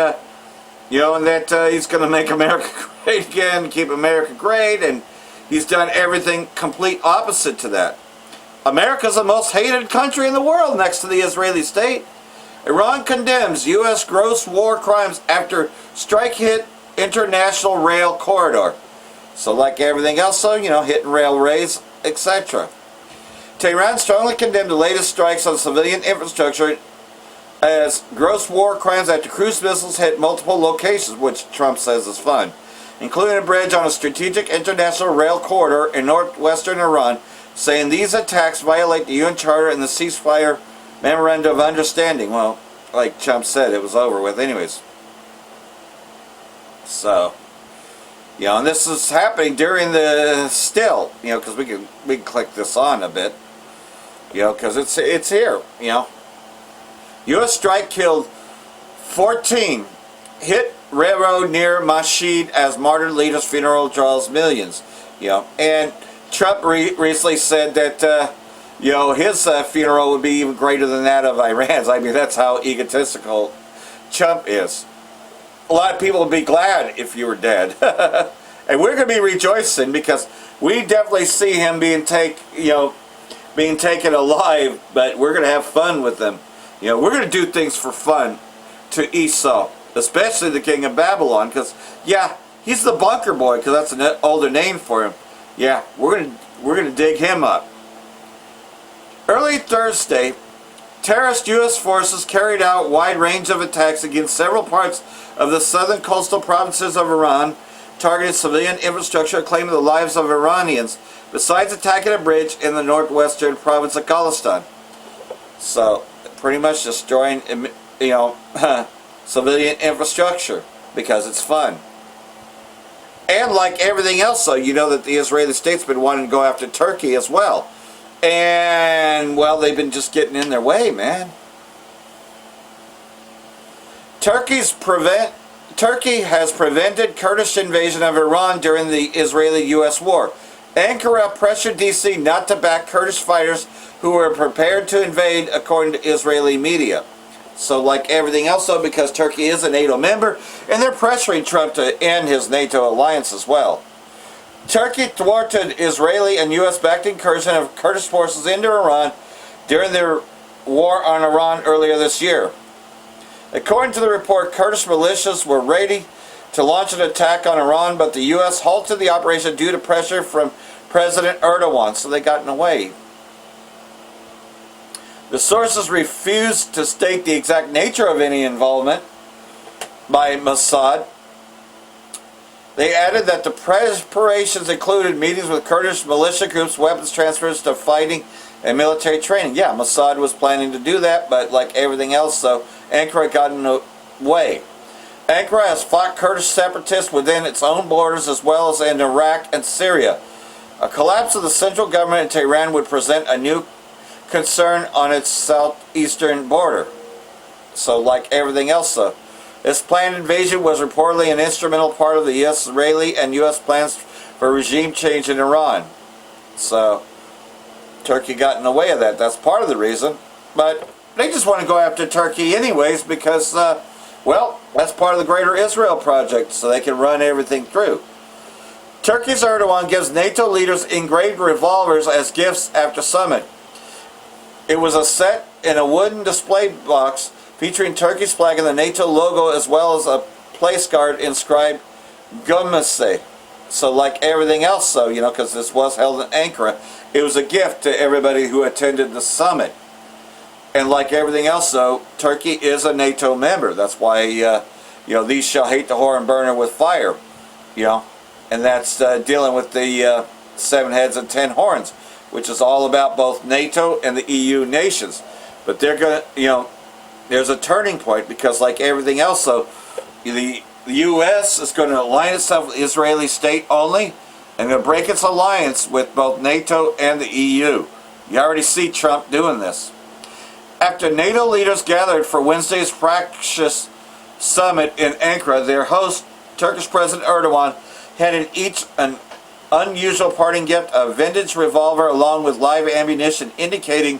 you know, and that he's going to make America great again, keep America great, and he's done everything complete opposite to that. America's the most hated country in the world next to the Israeli state. Iran condemns U.S. gross war crimes after strike hit international rail corridor. So like everything else, so, you know, hitting railways, etc. Tehran strongly condemned the latest strikes on civilian infrastructure as gross war crimes after cruise missiles hit multiple locations, which Trump says is fun, including a bridge on a strategic international rail corridor in northwestern Iran, saying these attacks violate the UN Charter and the ceasefire memorandum of understanding. Well, like Trump said, it was over with anyways. So, you know, and this is happening during the still, you know, because we can click this on a bit, you know, because it's here, you know. U.S. strike killed 14, hit railroad near Mashhad as martyred leader's funeral draws millions, you know, and Trump recently said that, you know, his funeral would be even greater than that of Iran's. I mean, that's how egotistical Trump is. A lot of people would be glad if you were dead. And we're going to be rejoicing because we definitely see him being taken alive, but we're going to have fun with them. You know, we're going to do things for fun to Esau, especially the king of Babylon, because, yeah, he's the bunker boy, because that's an older name for him. Yeah, we're gonna dig him up. Early Thursday, terrorist U.S. forces carried out a wide range of attacks against several parts of the southern coastal provinces of Iran, targeted civilian infrastructure, claiming the lives of Iranians, besides attacking a bridge in the northwestern province of Khalistan. So, pretty much destroying, you know, civilian infrastructure because it's fun. And like everything else, though, you know that the Israeli state's been wanting to go after Turkey as well. And, well, they've been just getting in their way, man. Turkey has prevented Kurdish invasion of Iran during the Israeli-U.S. war. Ankara pressured D.C. not to back Kurdish fighters who were prepared to invade, according to Israeli media. So like everything else, though, because Turkey is a NATO member, and they're pressuring Trump to end his NATO alliance as well. Turkey thwarted Israeli and U.S.-backed incursion of Kurdish forces into Iran during their war on Iran earlier this year. According to the report, Kurdish militias were ready to launch an attack on Iran, but the U.S. halted the operation due to pressure from President Erdogan, so they got in the way. The sources refused to state the exact nature of any involvement by Mossad. They added that the preparations included meetings with Kurdish militia groups, weapons transfers to fighting, and military training. Yeah, Mossad was planning to do that, but like everything else, so Ankara got in the way. Ankara has fought Kurdish separatists within its own borders as well as in Iraq and Syria. A collapse of the central government in Tehran would present a new concern on its southeastern border. So like everything else though. This planned invasion was reportedly an instrumental part of the Israeli and U.S. plans for regime change in Iran. So Turkey got in the way of that. That's part of the reason. But they just want to go after Turkey anyways because, well, that's part of the greater Israel project so they can run everything through. Turkey's Erdogan gives NATO leaders engraved revolvers as gifts after summit. It was a set in a wooden display box featuring Turkey's flag and the NATO logo as well as a place guard inscribed Gümese. So like everything else though, you know, because this was held in Ankara, it was a gift to everybody who attended the summit. And like everything else though, Turkey is a NATO member. That's why, you know, these shall hate the whore and burn her with fire, you know. And that's dealing with the 7 heads and 10 horns, which is all about both NATO and the EU nations. But they're going to, you know, there's a turning point because like everything else, though, the U.S. is going to align itself with the Israeli state only and going to break its alliance with both NATO and the EU. You already see Trump doing this. After NATO leaders gathered for Wednesday's fractious summit in Ankara, their host, Turkish President Erdogan, handed each an unusual parting gift, a vintage revolver along with live ammunition, indicating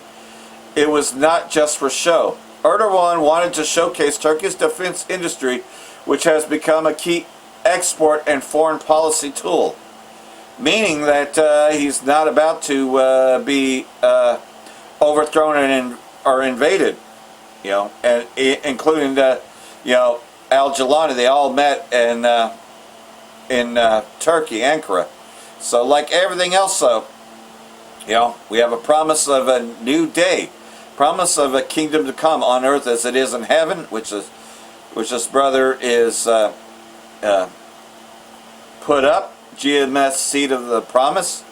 it was not just for show. Erdogan wanted to showcase Turkey's defense industry, which has become a key export and foreign policy tool, meaning that he's not about to be overthrown or invaded, you know, and including the, you know, Al-Jalani. They all met in Turkey, Ankara. So like everything else though, you know, we have a promise of a new day, promise of a kingdom to come on earth as it is in heaven, which this brother is put up, GMS seed of the promise.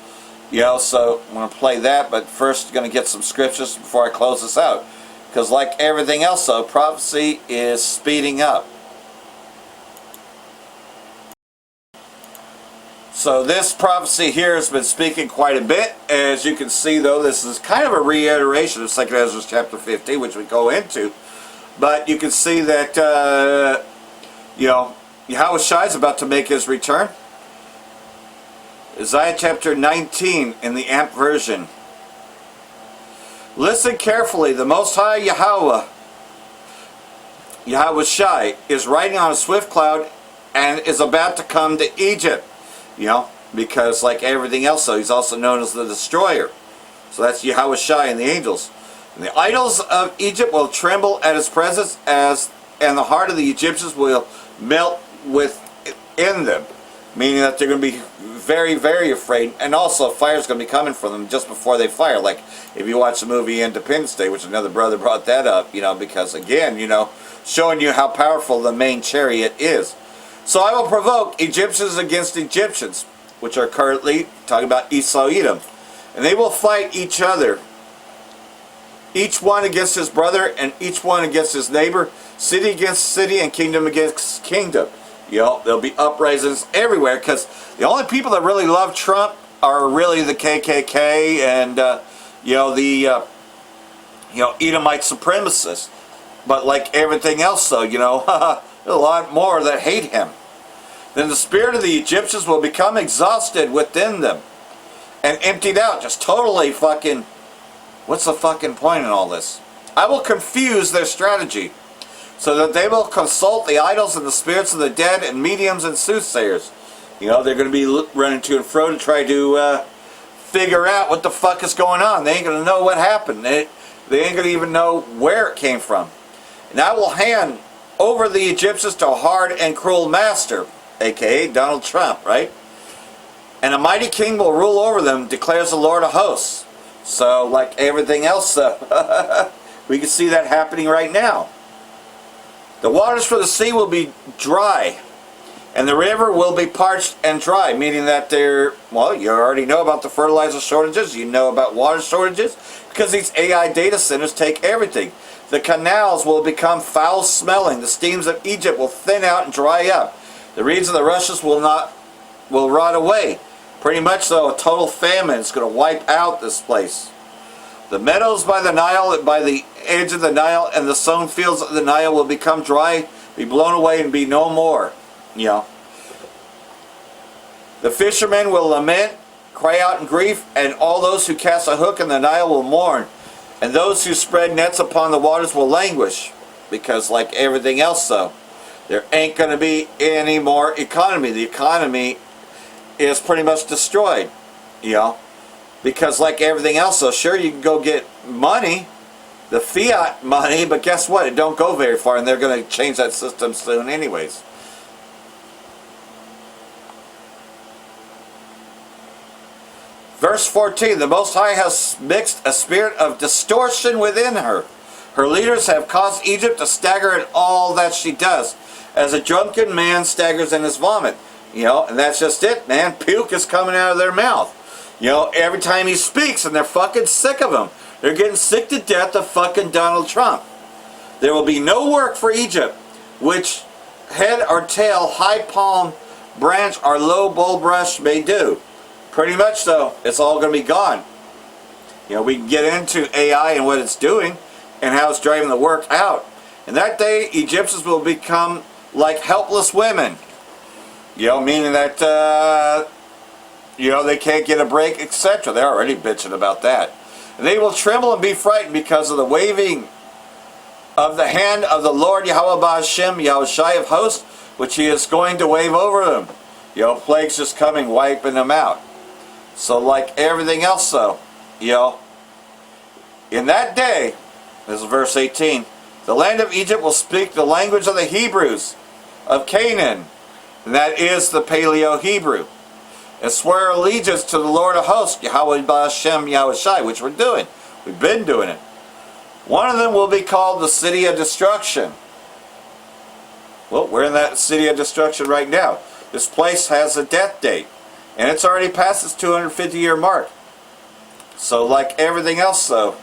You know, so I'm going to play that, but first going to get some scriptures before I close this out. Because like everything else though, prophecy is speeding up. So this prophecy here has been speaking quite a bit. As you can see though, this is kind of a reiteration of 2 Ezra chapter 50, which we go into. But you can see that, you know, Yahushua is about to make his return. Isaiah chapter 19 in the AMP version. Listen carefully. The Most High Yahushua is riding on a swift cloud and is about to come to Egypt. You know, because like everything else, though, he's also known as the destroyer. So that's Yahushua and the angels. And the idols of Egypt will tremble at his presence, and the heart of the Egyptians will melt within them. Meaning that they're going to be very, very afraid. And also fire's going to be coming from them just before they fire. Like if you watch the movie Independence Day, which another brother brought that up, you know, because again, you know, showing you how powerful the main chariot is. So I will provoke Egyptians against Egyptians, which are currently talking about Esau Edom. And they will fight each other. Each one against his brother and each one against his neighbor. City against city and kingdom against kingdom. You know, there'll be uprisings everywhere because the only people that really love Trump are really the KKK and, you know, the, you know, Edomite supremacists. But like everything else though, you know, a lot more that hate him. Then the spirit of the Egyptians will become exhausted within them and emptied out. Just totally fucking, what's the fucking point in all this? I will confuse their strategy so that they will consult the idols and the spirits of the dead and mediums and soothsayers. You know, they're going to be running to and fro to try to figure out what the fuck is going on. They ain't going to know what happened. They ain't going to even know where it came from. And I will hand over the Egyptians to a hard and cruel master, aka Donald Trump, right? And a mighty king will rule over them, declares the Lord of hosts. So, like everything else, we can see that happening right now. The waters for the sea will be dry, and the river will be parched and dry, meaning that well, you already know about the fertilizer shortages, you know about water shortages, because these AI data centers take everything. The canals will become foul-smelling. The streams of Egypt will thin out and dry up. The reeds of the rushes will rot away. Pretty much so, a total famine is going to wipe out this place. The meadows by the Nile, by the edge of the Nile, and the sown fields of the Nile will become dry, be blown away, and be no more. You know. The fishermen will lament, cry out in grief, and all those who cast a hook in the Nile will mourn. And those who spread nets upon the waters will languish, because like everything else though, there ain't going to be any more economy. The economy is pretty much destroyed, you know, because like everything else though, sure you can go get money, the fiat money, but guess what? It don't go very far, and they're going to change that system soon anyways. Verse 14, the Most High has mixed a spirit of distortion within her. Her leaders have caused Egypt to stagger in all that she does, as a drunken man staggers in his vomit. You know, and that's just it, man. Puke is coming out of their mouth. You know, every time he speaks, and they're fucking sick of him. They're getting sick to death of fucking Donald Trump. There will be no work for Egypt, which head or tail, high palm branch, or low bulbrush may do. Pretty much so, it's all going to be gone. You know, we can get into AI and what it's doing and how it's driving the work out. And that day, Egyptians will become like helpless women. You know, meaning that, you know, they can't get a break, etc. They're already bitching about that. And they will tremble and be frightened because of the waving of the hand of the Lord Yahweh Ba'ashem, Yahushai of hosts, which he is going to wave over them. You know, plagues just coming, wiping them out. So like everything else though, you know, in that day, this is verse 18, the land of Egypt will speak the language of the Hebrews of Canaan, and that is the Paleo-Hebrew, and swear allegiance to the Lord of hosts, Yahweh Ba'ashem Yahushai, which we're doing. We've been doing it. One of them will be called the City of Destruction. Well, we're in that City of Destruction right now. This place has a death date. And it's already past its 250-year mark. So like everything else though,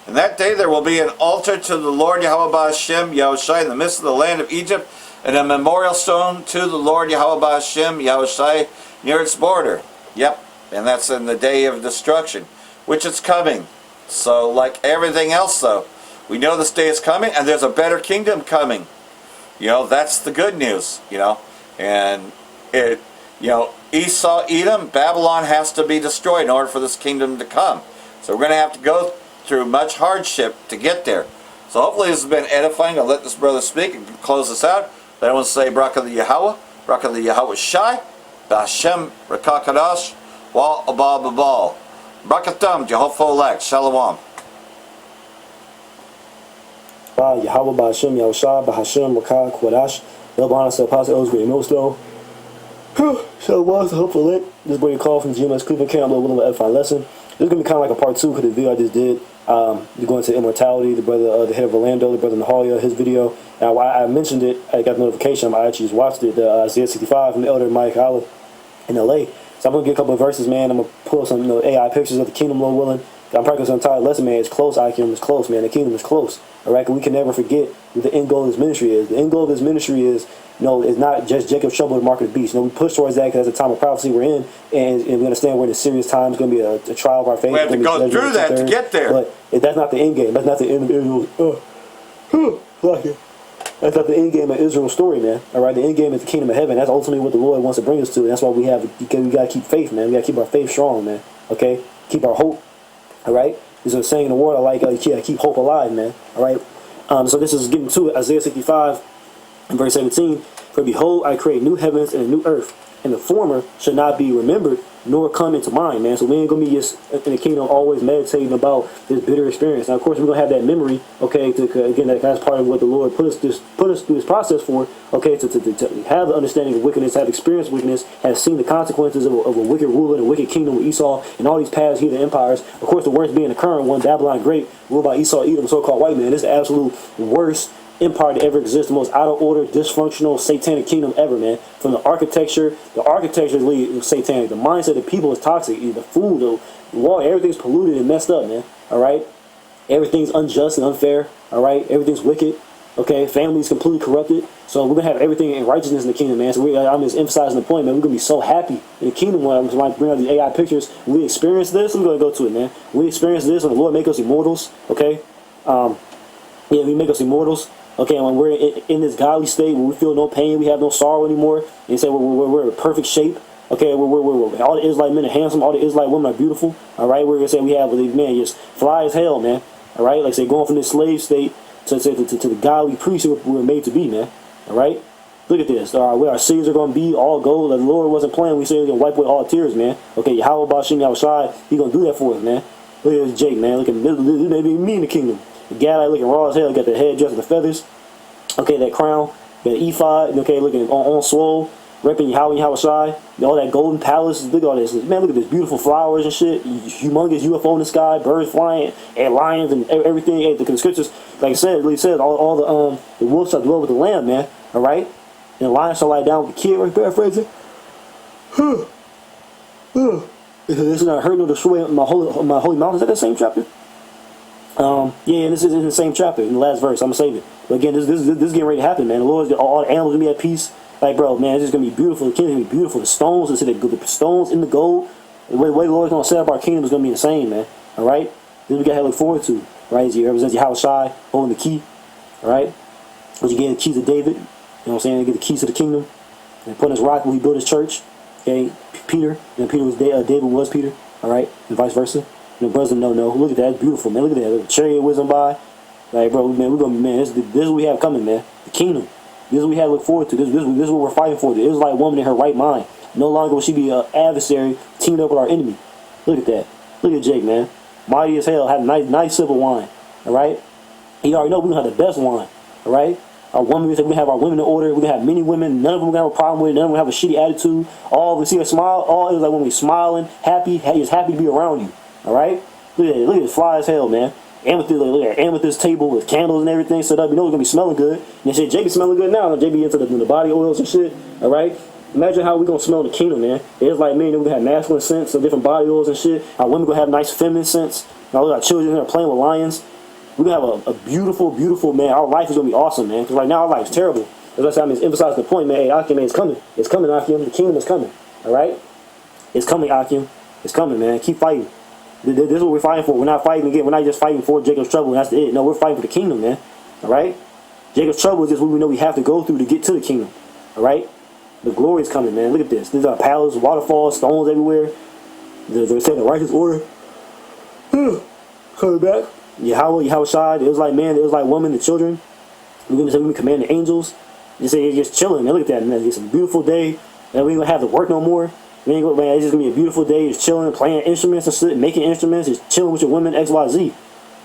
in that day there will be an altar to the Lord Yahweh Ba'ashem Yahushai in the midst of the land of Egypt, and a memorial stone to the Lord Yahweh Ba'ashem Yahushai near its border. Yep, and that's in the day of destruction, which is coming. So like everything else though, we know this day is coming, and there's a better kingdom coming. You know, that's the good news, you know. And it, you know, Esau, Edom, Babylon has to be destroyed in order for this kingdom to come. So we're going to have to go through much hardship to get there. So hopefully this has been edifying. I'll let this brother speak and close this out. But I want to say Barakah the Yahweh, Barakah the Yahweh Shai, Ba'ashem Rakakadash, Wa Abal Babal. Barakatam, Jehovah Olek, Shalom. Yahweh Ba'ashem Yahushai, Ba'ashem Rakah Kwadash, Elbana Apostle Ellsbury Millslow. So it was hopefully this boy call from GMS Cooper Camp, a little edifying lesson. This is gonna be kind of like a part 2 because the video I just did. You're going to immortality. The brother, the head of Orlando, the brother Nahalia, his video. Now I mentioned it. I got the notification. I actually just watched it. The Isaiah 65 from the elder Mike Allen in LA. So I'm gonna get a couple of verses, man. I'm gonna pull up some AI pictures of the kingdom, Lord willing. I'm practicing an entire lesson, man. It's close. Our kingdom is close, man. The kingdom is close. All right, we can never forget what the end goal of this ministry is. The end goal of this ministry is, it's not just Jacob's trouble to mark of the beast. We push towards that because that's the time of prophecy we're in, and we understand we're in a serious time. It's going to be a trial of our faith. We have to go through that to get there. But that's not the end game. That's not the end of Israel's. That's not the end game of Israel's story, man. All right, the end game is the kingdom of heaven. That's ultimately what the Lord wants to bring us to. And that's why we got to keep faith, man. We got to keep our faith strong, man. Okay, keep our hope. All right. There's a saying in the word I like, keep hope alive, man. All right. So this is getting to it. Isaiah 65 and verse 17. For behold, I create new heavens and a new earth, and the former shall not be remembered, nor come into mind, man. So we ain't gonna be just in the kingdom always meditating about this bitter experience. Now, of course, we're gonna have that memory, okay, again, that's part of what the Lord put us through this process for, okay, to have the understanding of wickedness, have experienced wickedness, have seen the consequences of a wicked ruler and a wicked kingdom with Esau and all these past heathen empires. Of course, the worst being the current one, Babylon Great, ruled by Esau, Edom, so-called white man. This is the absolute worst empire to ever exist, the most out of order, dysfunctional, satanic kingdom ever, man. From the architecture is satanic. The mindset of the people is toxic. The food, the water, everything's polluted and messed up, man. All right, everything's unjust and unfair. All right, everything's wicked. Okay, family's completely corrupted. So we're gonna have everything in righteousness in the kingdom, man. So I'm just emphasizing the point, man. We're gonna be so happy in the kingdom when I bring out these AI pictures. When we experience this, I'm gonna go to it, man. When we experience this, when the Lord make us immortals, okay. We make us immortals. Okay, when we're in this godly state where we feel no pain, we have no sorrow anymore, and you say we're in perfect shape. Okay, we're all the Israelite men are handsome, all the Israelite women are beautiful. All right, we're gonna say we have man just fly as hell, man. All right, like say going from this slave state to the godly priest who we're made to be, man. All right, look at this. All right, where our cities are gonna be all gold. Like the Lord wasn't playing. We say He's gonna wipe away all tears, man. Okay, how about Shem Yahushai? He gonna do that for us, man. Look at this Jake, man. Look at me in the kingdom. The Gadite looking raw as hell, got the head dressed with the feathers. Okay, that crown, got an ephod, okay, looking on swole, repping Yahweh Yahushai, all that golden palace. Look at all this. Man, look at this beautiful flowers and shit, humongous UFO in the sky, birds flying, and lions and everything. Hey, the scriptures, like I said, all the wolves shall dwell with the lamb, man, all right? And the lion shall lie down with the kid, right, paraphrasing. This is not hurt nor destroy my holy mountain. Is that the same chapter? Yeah, this is in the same chapter, in the last verse. I'm gonna save it. But again, this is getting ready to happen, man. The Lord's all the animals gonna be at peace. Like, bro, man, it's just gonna be beautiful. The kingdom's gonna be beautiful. The stones, the stones in the gold. The way the Lord's gonna set up our kingdom is gonna be insane, man. All right, this we gotta look forward to, right? He represents Yahushua holding the key. All right, once you get the keys of David, you know what I'm saying? They get the keys to the kingdom. And put his rock when he built his church. Okay, Peter, and Peter was David was Peter. All right, and vice versa. And the brothers no. Look at that, it's beautiful, man. Look at that, the chariot whizzing by. Like, bro, man, we're gonna be, man. This is what we have coming, man. The kingdom. This is what we have to look forward to. This is what we're fighting for. The Israelite woman in her right mind. No longer will she be an adversary teamed up with our enemy. Look at that. Look at Jake, man. Mighty as hell. Have a nice sip of wine. All right. You already know we're gonna have the best wine. All right. Our women, we have our women in order. We're gonna have many women. None of them gonna have a problem with it. None of them have a shitty attitude. All we see a smile. All Israelite women smiling, happy. He's happy to be around you. All right. Look at it. Look at it. Fly as hell, man. Amethyst, look at amethyst table with candles and everything set up. You know it's gonna be smelling good. And they say JB smelling good now. JB into the body oils and shit. All right. Imagine how we gonna smell in the kingdom, man. It's like, man, we're gonna have masculine scents of different body oils and shit. Our women gonna have nice feminine scents. Our children are playing with lions. We're gonna have a beautiful, beautiful, man. Our life is gonna be awesome, man. Because right now our life is terrible. As I said, I'm just emphasizing the point, man. Hey, Akim, man, it's coming. It's coming, Akim. The kingdom is coming. All right. It's coming, Akim. It's coming, man. Keep fighting. This is what we're fighting for. We're not fighting again. We're not just fighting for Jacob's trouble and that's it. No, we're fighting for the kingdom, man. All right? Jacob's trouble is just what we know we have to go through to get to the kingdom. All right? The glory is coming, man. Look at this. These are palaces, waterfalls, stones everywhere. They're saying the righteous order. Coming back. Yahushua, the Israelite man, the Israelite woman, the children. We're going to command the angels. They say you're just chilling, man. Look at that, man. It's a beautiful day. And we ain't going to have to work no more. Man, it's just gonna be a beautiful day. Just chilling, playing instruments and shit, making instruments, just chilling with your women, XYZ,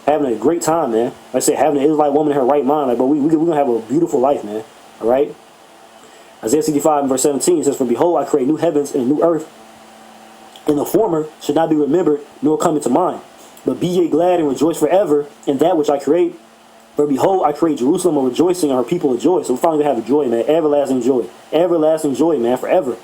having a great time, man. Like I said, having an Israelite woman in her right mind, like, but we're gonna have a beautiful life, man. All right. Isaiah 65 verse 17 says, "For behold, I create new heavens and a new earth, and the former should not be remembered nor come into mind. But be ye glad and rejoice forever in that which I create. For behold, I create Jerusalem a rejoicing and her people a joy." So we're finally gonna have a joy, man. Everlasting joy, man, forever.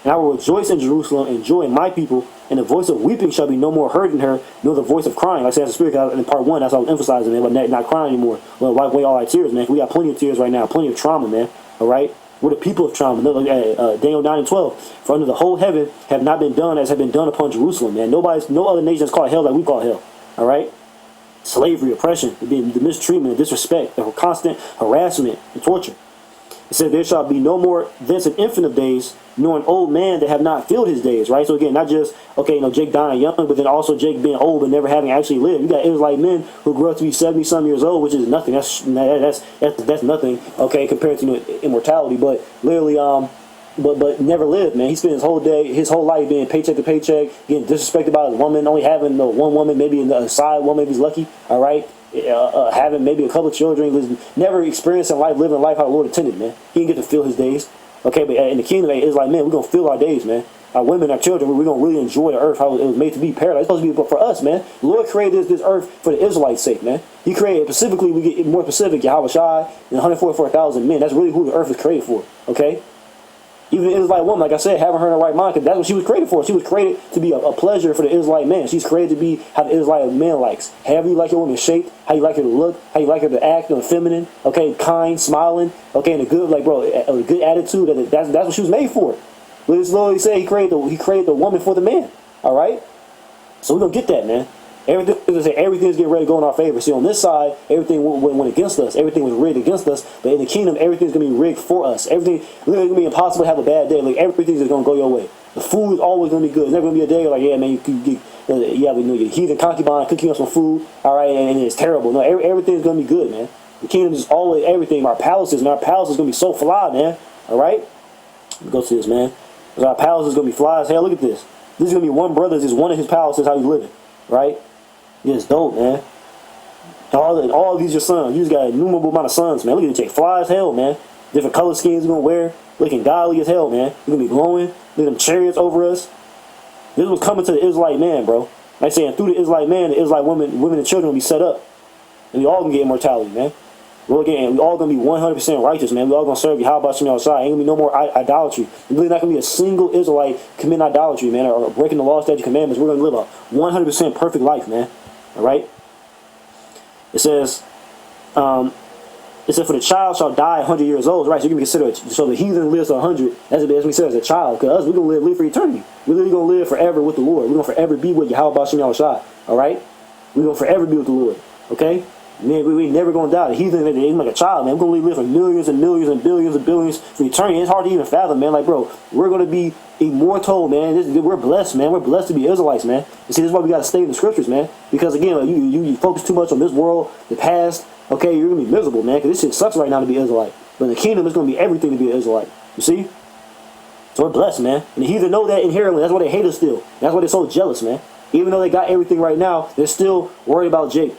"And I will rejoice in Jerusalem and joy in my people, and the voice of weeping shall be no more heard in her, nor the voice of crying." Like I said, the spirit in part 1, that's what I was emphasizing, man, but not crying anymore. Well, wipe away all our tears, man. We got plenty of tears right now, plenty of trauma, man. All right? We're the people of trauma. Daniel 9 and 12. "For under the whole heaven have not been done as have been done upon Jerusalem," man. No other nation has called hell like we call hell. All right? Slavery, oppression, the mistreatment, the disrespect, the constant harassment and torture. It said, "There shall be no more thence an infant of days, nor an old man that have not filled his days," right? So again, not just, okay, Jake dying young, but then also Jake being old but never having actually lived. You got Israelite men who grew up to be 70-some years old, which is nothing. That's nothing, okay, compared to immortality. But literally, but never lived, man. He spent his whole day, his whole life being paycheck to paycheck, getting disrespected by his woman, only having one woman, maybe a side woman if he's lucky, all right? Having maybe a couple of children, never experiencing life, living life how the Lord intended, man. He didn't get to feel his days. Okay, but in the kingdom, it's like, man, we're going to feel our days, man. Our women, our children, we're going to really enjoy the earth, how it was made to be paradise. It's supposed to be for us, man. The Lord created this earth for the Israelites' sake, man. He created, specifically, we get more specific, Yahushua and 144,000 men. That's really who the earth was created for, okay? Even the Israelite woman, like I said, having her in the right mind, because that's what she was created for. She was created to be a pleasure for the Israelite man. She's created to be how the Israelite man likes. However you like your woman shaped, how you like her to look, how you like her to act, feminine, okay, kind, smiling, okay, and a good, like, bro, a good attitude. That's what she was made for. What does Lord say? He created the woman for the man. All right? So we're going to get that, man. Everything's getting ready to go in our favor. See, on this side, everything went against us. Everything was rigged against us. But in the kingdom, everything's going to be rigged for us. Everything literally going to be impossible to have a bad day. Like, everything's just going to go your way. The food is always going to be good. It's never going to be a day like, yeah, man, you have your heathen concubine cooking up some food, all right, and it's terrible. No, everything's going to be good, man. The kingdom is always everything. Our palaces, man, our palace is going to be so fly, man. All right? Let me go to this, man. Our palace is going to be fly as hell. Look at this. This is going to be one brother. This is one of his palaces, how he's living, right? It's dope, man. All of these your sons. You just got an innumerable amount of sons, man. Look at the chick. Fly as hell, man. Different color schemes you're going to wear. Looking godly as hell, man. You're going to be glowing. Look at them chariots over us. This was coming to the Israelite man, bro. Like saying, through the Israelite man, the Israelite women and children will be set up. And we all going to get immortality, man. We all going to be 100% righteous, man. We all going to serve you. How about you outside? Ain't going to be no more idolatry. There's really not going to be a single Israelite committing idolatry, man, or breaking the law, statute, commandments. We're going to live a 100% perfect life, man. All right. It says, for the child shall die 100 years old, right? So you can consider it. So the heathen lives to 100, as we said, as a child. Because us, we're going to live for eternity. We're literally going to live forever with the Lord. We're going to forever be with Yahweh Bashim Yahushua. All right. We're going to forever be with the Lord. Okay. Man, we ain't never going to die. The heathen ain't like a child, man. We're going to live for millions and millions and billions and billions for eternity. It's hard to even fathom, man. Like, bro, we're going to be immortal, man. We're blessed, man. We're blessed to be Israelites, man. And see, this is why we got to stay in the scriptures, man. Because, again, like, you focus too much on this world, the past, okay, you're going to be miserable, man. Because this shit sucks right now to be Israelite. But in the kingdom, it's going to be everything to be an Israelite. You see? So we're blessed, man. And the heathen know that inherently. That's why they hate us still. That's why they're so jealous, man. Even though they got everything right now, they're still worried about Jake.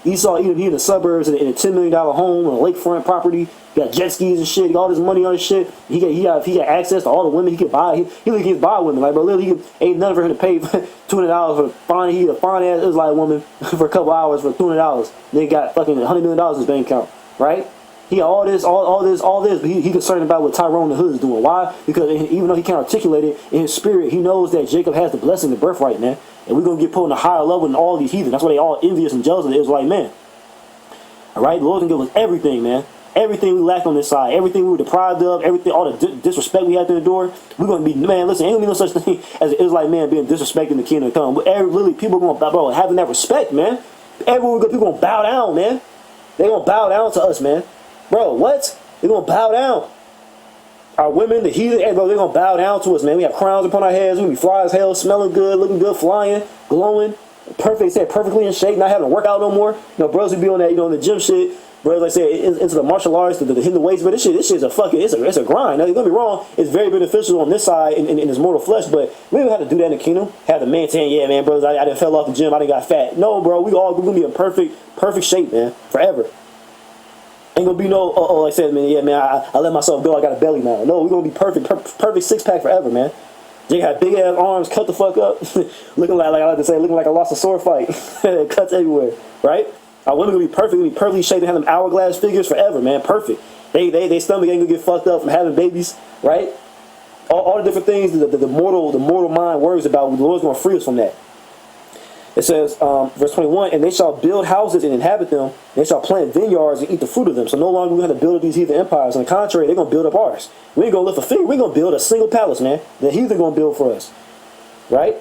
Esau, he in the suburbs in a $10 million home on a lakefront property. Got jet skis and shit. Got all this money on his shit. He got access to all the women he could buy. He can buy women, like, bro. Literally, ain't none for him to pay $200 for a fine ass Israelite woman for a couple hours for $200. They got fucking $100 million in his bank account, right? He got all this, but he concerned about what Tyrone the Hood is doing. Why? Because even though he can't articulate it in his spirit, he knows that Jacob has the blessing, the birthright, man. And we're going to get put on a higher level than all these heathen. That's why they all envious and jealous of the Israelite man. All right? The Lord can give us everything, man. Everything we lacked on this side. Everything we were deprived of. Everything, all the disrespect we had to endure. We're going to be, man, listen, ain't going to be no such thing as an Israelite man being disrespected in the kingdom to come. But literally, people going to, bro, having that respect, man. Everywhere we go, people going to bow down, man. They going to bow down to us, man. Bro, what? They're going to bow down. Our women, the heathen, bro, they're going to bow down to us, man. We have crowns upon our heads. We be fly as hell, smelling good, looking good, flying, glowing, perfect, say perfectly in shape, not having to work out no more. You know, bros would be on that, in the gym shit. Bros, like I said, into the martial arts, the hitting weights, but this shit's a fucking, it's a grind. Now, don't get me wrong, it's very beneficial on this side in this mortal flesh, but we don't have to do that in the kingdom. Have to maintain, yeah, man, bros, I done fell off the gym, I done got fat. No, bro, we're going to be in perfect shape, man, forever. Ain't gonna be no, like I said, man, yeah, man, I let myself go, I got a belly now. No, we're gonna be perfect six-pack forever, man. Jake had big ass arms, cut the fuck up, looking like I like to say, looking like I lost a sword fight. Cuts everywhere, right? Our women gonna be perfectly shaped and have them hourglass figures forever, man. Perfect. They stomach ain't gonna get fucked up from having babies, right? All the different things the mortal mind worries about, the Lord's gonna free us from that. It says, verse 21, and they shall build houses and inhabit them. They shall plant vineyards and eat the fruit of them. So no longer we have to build up these heathen empires. On the contrary, they're going to build up ours. We ain't going to lift a finger. We're going to build a single palace, man. The heathen going to build for us. Right?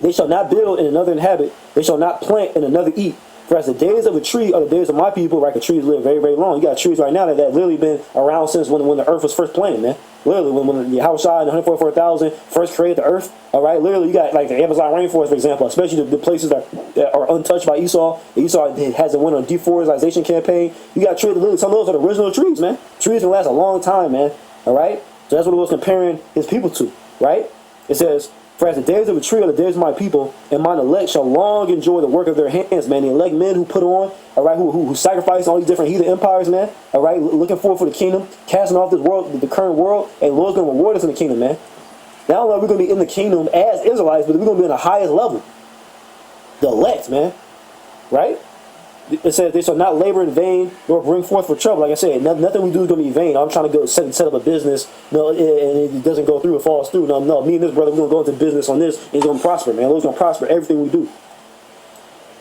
They shall not build and another inhabit. They shall not plant and another eat. For as the days of a tree are the days of my people, right? The trees live very, very long. You got trees right now that literally been around since when the earth was first planted, man. Literally, when Yahushua and 144,000 first created the earth, all right? Literally, you got like the Amazon rainforest, for example, especially the places that are untouched by Esau. Esau hasn't went on a deforestation campaign. You got trees, literally, some of those are the original trees, man. Trees can last a long time, man, all right? So that's what the Lord's comparing his people to, right? It says, for as the days of a tree are the days of my people, and mine elect shall long enjoy the work of their hands, man. The elect men who put on, all right, who sacrifice all these different heathen empires, man, all right, looking forward for the kingdom, casting off this world, the current world, and the Lord's going to reward us in the kingdom, man. Not only are we going to be in the kingdom as Israelites, but we're going to be in the highest level. The elect, man, right? It says they shall not labor in vain nor bring forth for trouble. Like I said, nothing we do is going to be in vain. I'm trying to go set up a business, no, and it doesn't go through, it falls through. No, me and this brother, we're going to go into business on this, and it's going to prosper, man. It's going to prosper everything we do.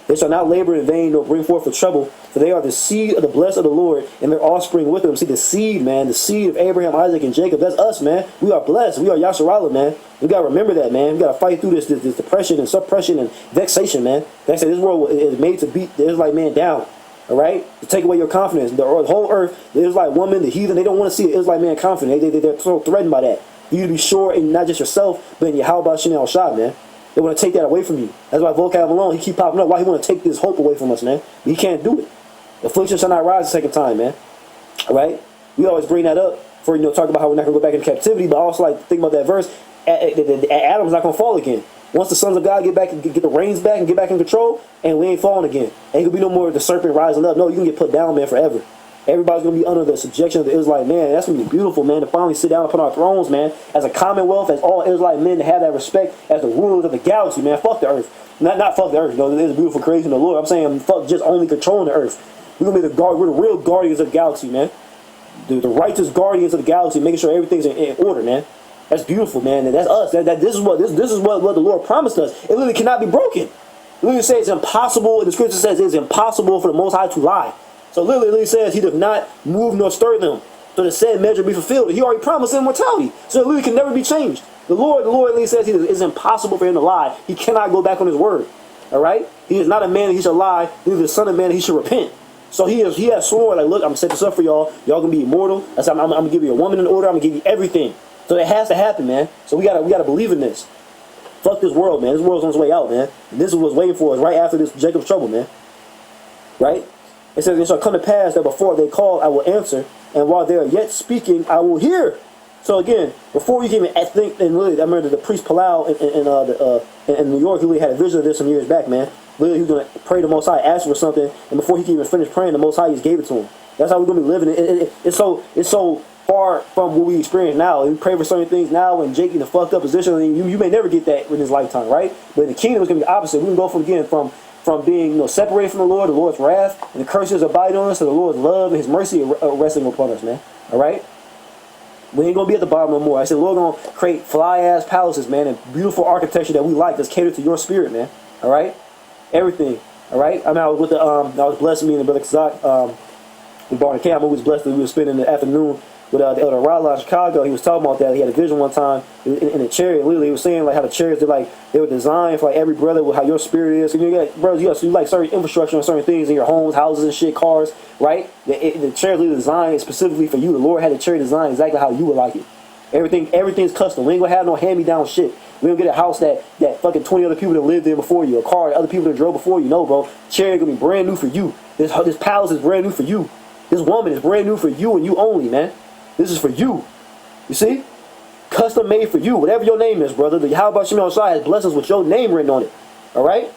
They shall not labor in vain nor bring forth for trouble, for they are the seed of the blessed of the Lord, and their offspring with them. See, the seed, man, the seed of Abraham, Isaac, and Jacob, that's us, man. We are blessed. We are Yasharallah, man. We got to remember that, man. We got to fight through this depression and suppression and vexation, man. Like I said, this world is made to beat the Israelite man down. All right, to take away your confidence. The whole earth, the Israelite woman, the heathen, they don't want to see an Israelite man confident. They're so threatened by that. You to be sure, and not just yourself, but in Yahweh Shem Shah, man. They want to take that away from you. That's why Vocab alone, he keep popping up. Why he want to take this hope away from us, man? But he can't do it. Affliction shall not rise a second time, man. All right, we always bring that up for talk about how we're not gonna go back into captivity, but also like think about that verse. Adam's not gonna fall again. Once the sons of God get the reins back and get back in control, and we ain't falling again. Ain't gonna be no more the serpent rising up. No, you can get put down, man, forever. Everybody's gonna be under the subjection of the Israelite man. That's gonna be beautiful, man, to finally sit down upon our thrones, man, as a commonwealth, as all Israelite men, to have that respect as the rulers of the galaxy, man. Fuck the earth. Not fuck the earth. There's a beautiful creation of the Lord. I'm saying fuck just only controlling the earth. We're gonna be we're the real guardians of the galaxy, man. The righteous guardians of the galaxy, making sure everything's in order, man. That's beautiful, man. And that's us. This is what the Lord promised us. It literally cannot be broken. It literally says it's impossible. The scripture says it's impossible for the Most High to lie. So literally says he does not move nor stir them, so the said measure be fulfilled. He already promised immortality, so it literally can never be changed. The Lord literally says it's impossible for him to lie. He cannot go back on his word. All right. He is not a man that he should lie. He is the son of man that he should repent. So he has sworn, like, look, I'm gonna set this up for y'all. Y'all gonna be immortal. I'm gonna give you a woman in order. I'm gonna give you everything. So it has to happen, man. So we gotta believe in this. Fuck this world, man. This world's on its way out, man. And this is what's waiting for us right after this Jacob's trouble, man. Right? It says, it shall come to pass that before they call, I will answer, and while they are yet speaking, I will hear. So again, before you can even think, and really, I remember the priest Palau in New York, he really had a vision of this some years back, man. Literally, he was gonna pray to the Most High, ask for something, and before he could even finish praying, the Most High just gave it to him. That's how we're gonna be living. It's so far from what we experience now. We pray for certain things now, and Jake in a fucked up position, and you may never get that in his lifetime, right? But in the kingdom, it's gonna be the opposite. We can go from being separated from the Lord's wrath, and the curses abide on us, to the Lord's love and his mercy resting upon us, man. All right? We ain't gonna be at the bottom no more. I said, Lord gonna create fly-ass palaces, man, and beautiful architecture that we like that's catered to your spirit, man. All right? Everything. All right? I mean, I was with I was blessed, me and the brother Kazak, we bought a camp. We was blessed that we were spending the afternoon with the Elder Rala in Chicago. He was talking about that. He had a vision one time in a chariot. Literally, he was saying like how the chariots they were designed for like every brother with how your spirit is. So you got brothers, you like certain infrastructure and certain things in your homes, houses and shit, cars, right? The chariot literally designed specifically for you. The Lord had the chariot designed exactly how you would like it. Everything's custom. We ain't gonna have no hand-me-down shit. We don't get a house that fucking 20 other people that lived there before you, a car that other people that drove before you. No, bro. Chariot gonna be brand new for you. This palace is brand new for you. This woman is brand new for you and you only, man. This is for you. You see? Custom made for you. Whatever your name is, brother. The Yahweh Shem Shai has blessings with your name written on it. Alright?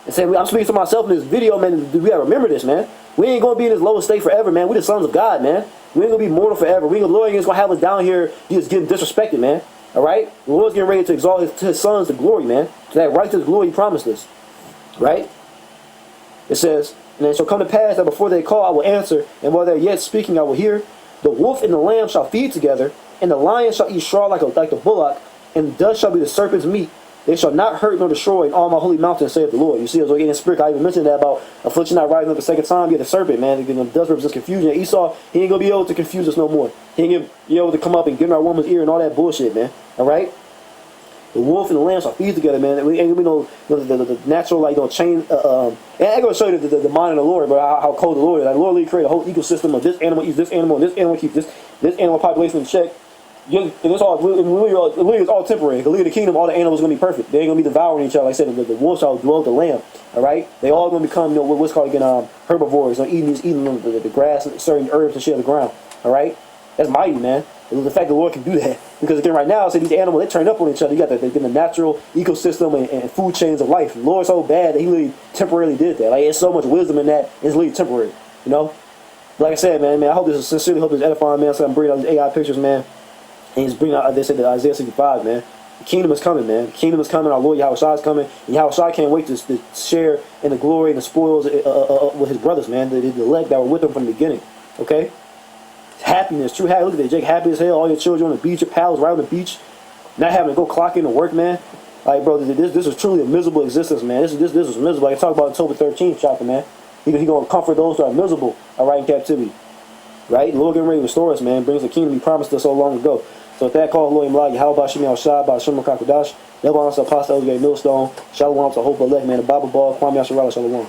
And say, I'm speaking to myself in this video, man. We gotta remember this, man. We ain't gonna be in this lowest state forever, man. We the sons of God, man. We ain't gonna be mortal forever. The Lord ain't gonna have us down here just getting disrespected, man. Alright? The Lord's getting ready to exalt his sons to glory, man. To that righteous glory he promised us. Right? It says, and it shall come to pass that before they call, I will answer, and while they're yet speaking, I will hear. The wolf and the lamb shall feed together, and the lion shall eat straw like the bullock, and dust shall be the serpent's meat. They shall not hurt nor destroy in all my holy mountains, saith the Lord. You see, I was in spirit. I even mentioned that about affliction not rising up a second time. Yeah, the serpent, man. Dust represents confusion. Esau, he ain't gonna be able to confuse us no more. He ain't gonna be able to come up and get in our woman's ear and all that bullshit, man. All right. The wolf and the lamb shall feed together, man. We ain't gonna be the natural chain. And I'm gonna show you the mind of the Lord, but how cold the Lord is. Like, the Lord really created a whole ecosystem of this animal eats this animal, and this animal keeps this animal population in check. And it's all temporary. The leader of the kingdom, all the animals are gonna be perfect. They ain't gonna be devouring each other. Like I said, the wolf shall dwell with the lamb. All right, they all gonna become what's called again herbivores, eating the grass and certain herbs and shit on the ground. All right, that's mighty, man. And the fact the Lord can do that. Because again, right now, these animals, they turn up on each other. You got the natural ecosystem and food chains of life. The Lord's so bad that he literally temporarily did that. Like, there's so much wisdom in that, it's literally temporary, you know? Like I said, man, I hope this is sincerely hope this is edifying, man. So I'm bringing out these AI pictures, man. And he's bringing out, they said, the Isaiah 65, man. The kingdom is coming, man. The kingdom is coming. Our Lord Yahushua is coming. And Yahushua can't wait to share in the glory and the spoils with his brothers, man. The elect that were with him from the beginning. Okay? Happiness, true happiness. Look at that, Jake. Happy as hell. All your children on the beach, your pals right on the beach. Not having to go clock in to work, man. Like, bro, this is truly a miserable existence, man. This is miserable. I can talk about October 13th chapter, man. He going to comfort those who are miserable, all right, in captivity. Right? The Lord getting ready to restore us, man. Brings the kingdom he promised us so long ago. So with that, call Lord Imlai, Yahweh Bashim Yahshua, Bashim Makakudash, Never on Apostle Elgate Millstone, Shalom to Hope Elect, man, the Bible Ball, Kwame Yasharala, Shalom.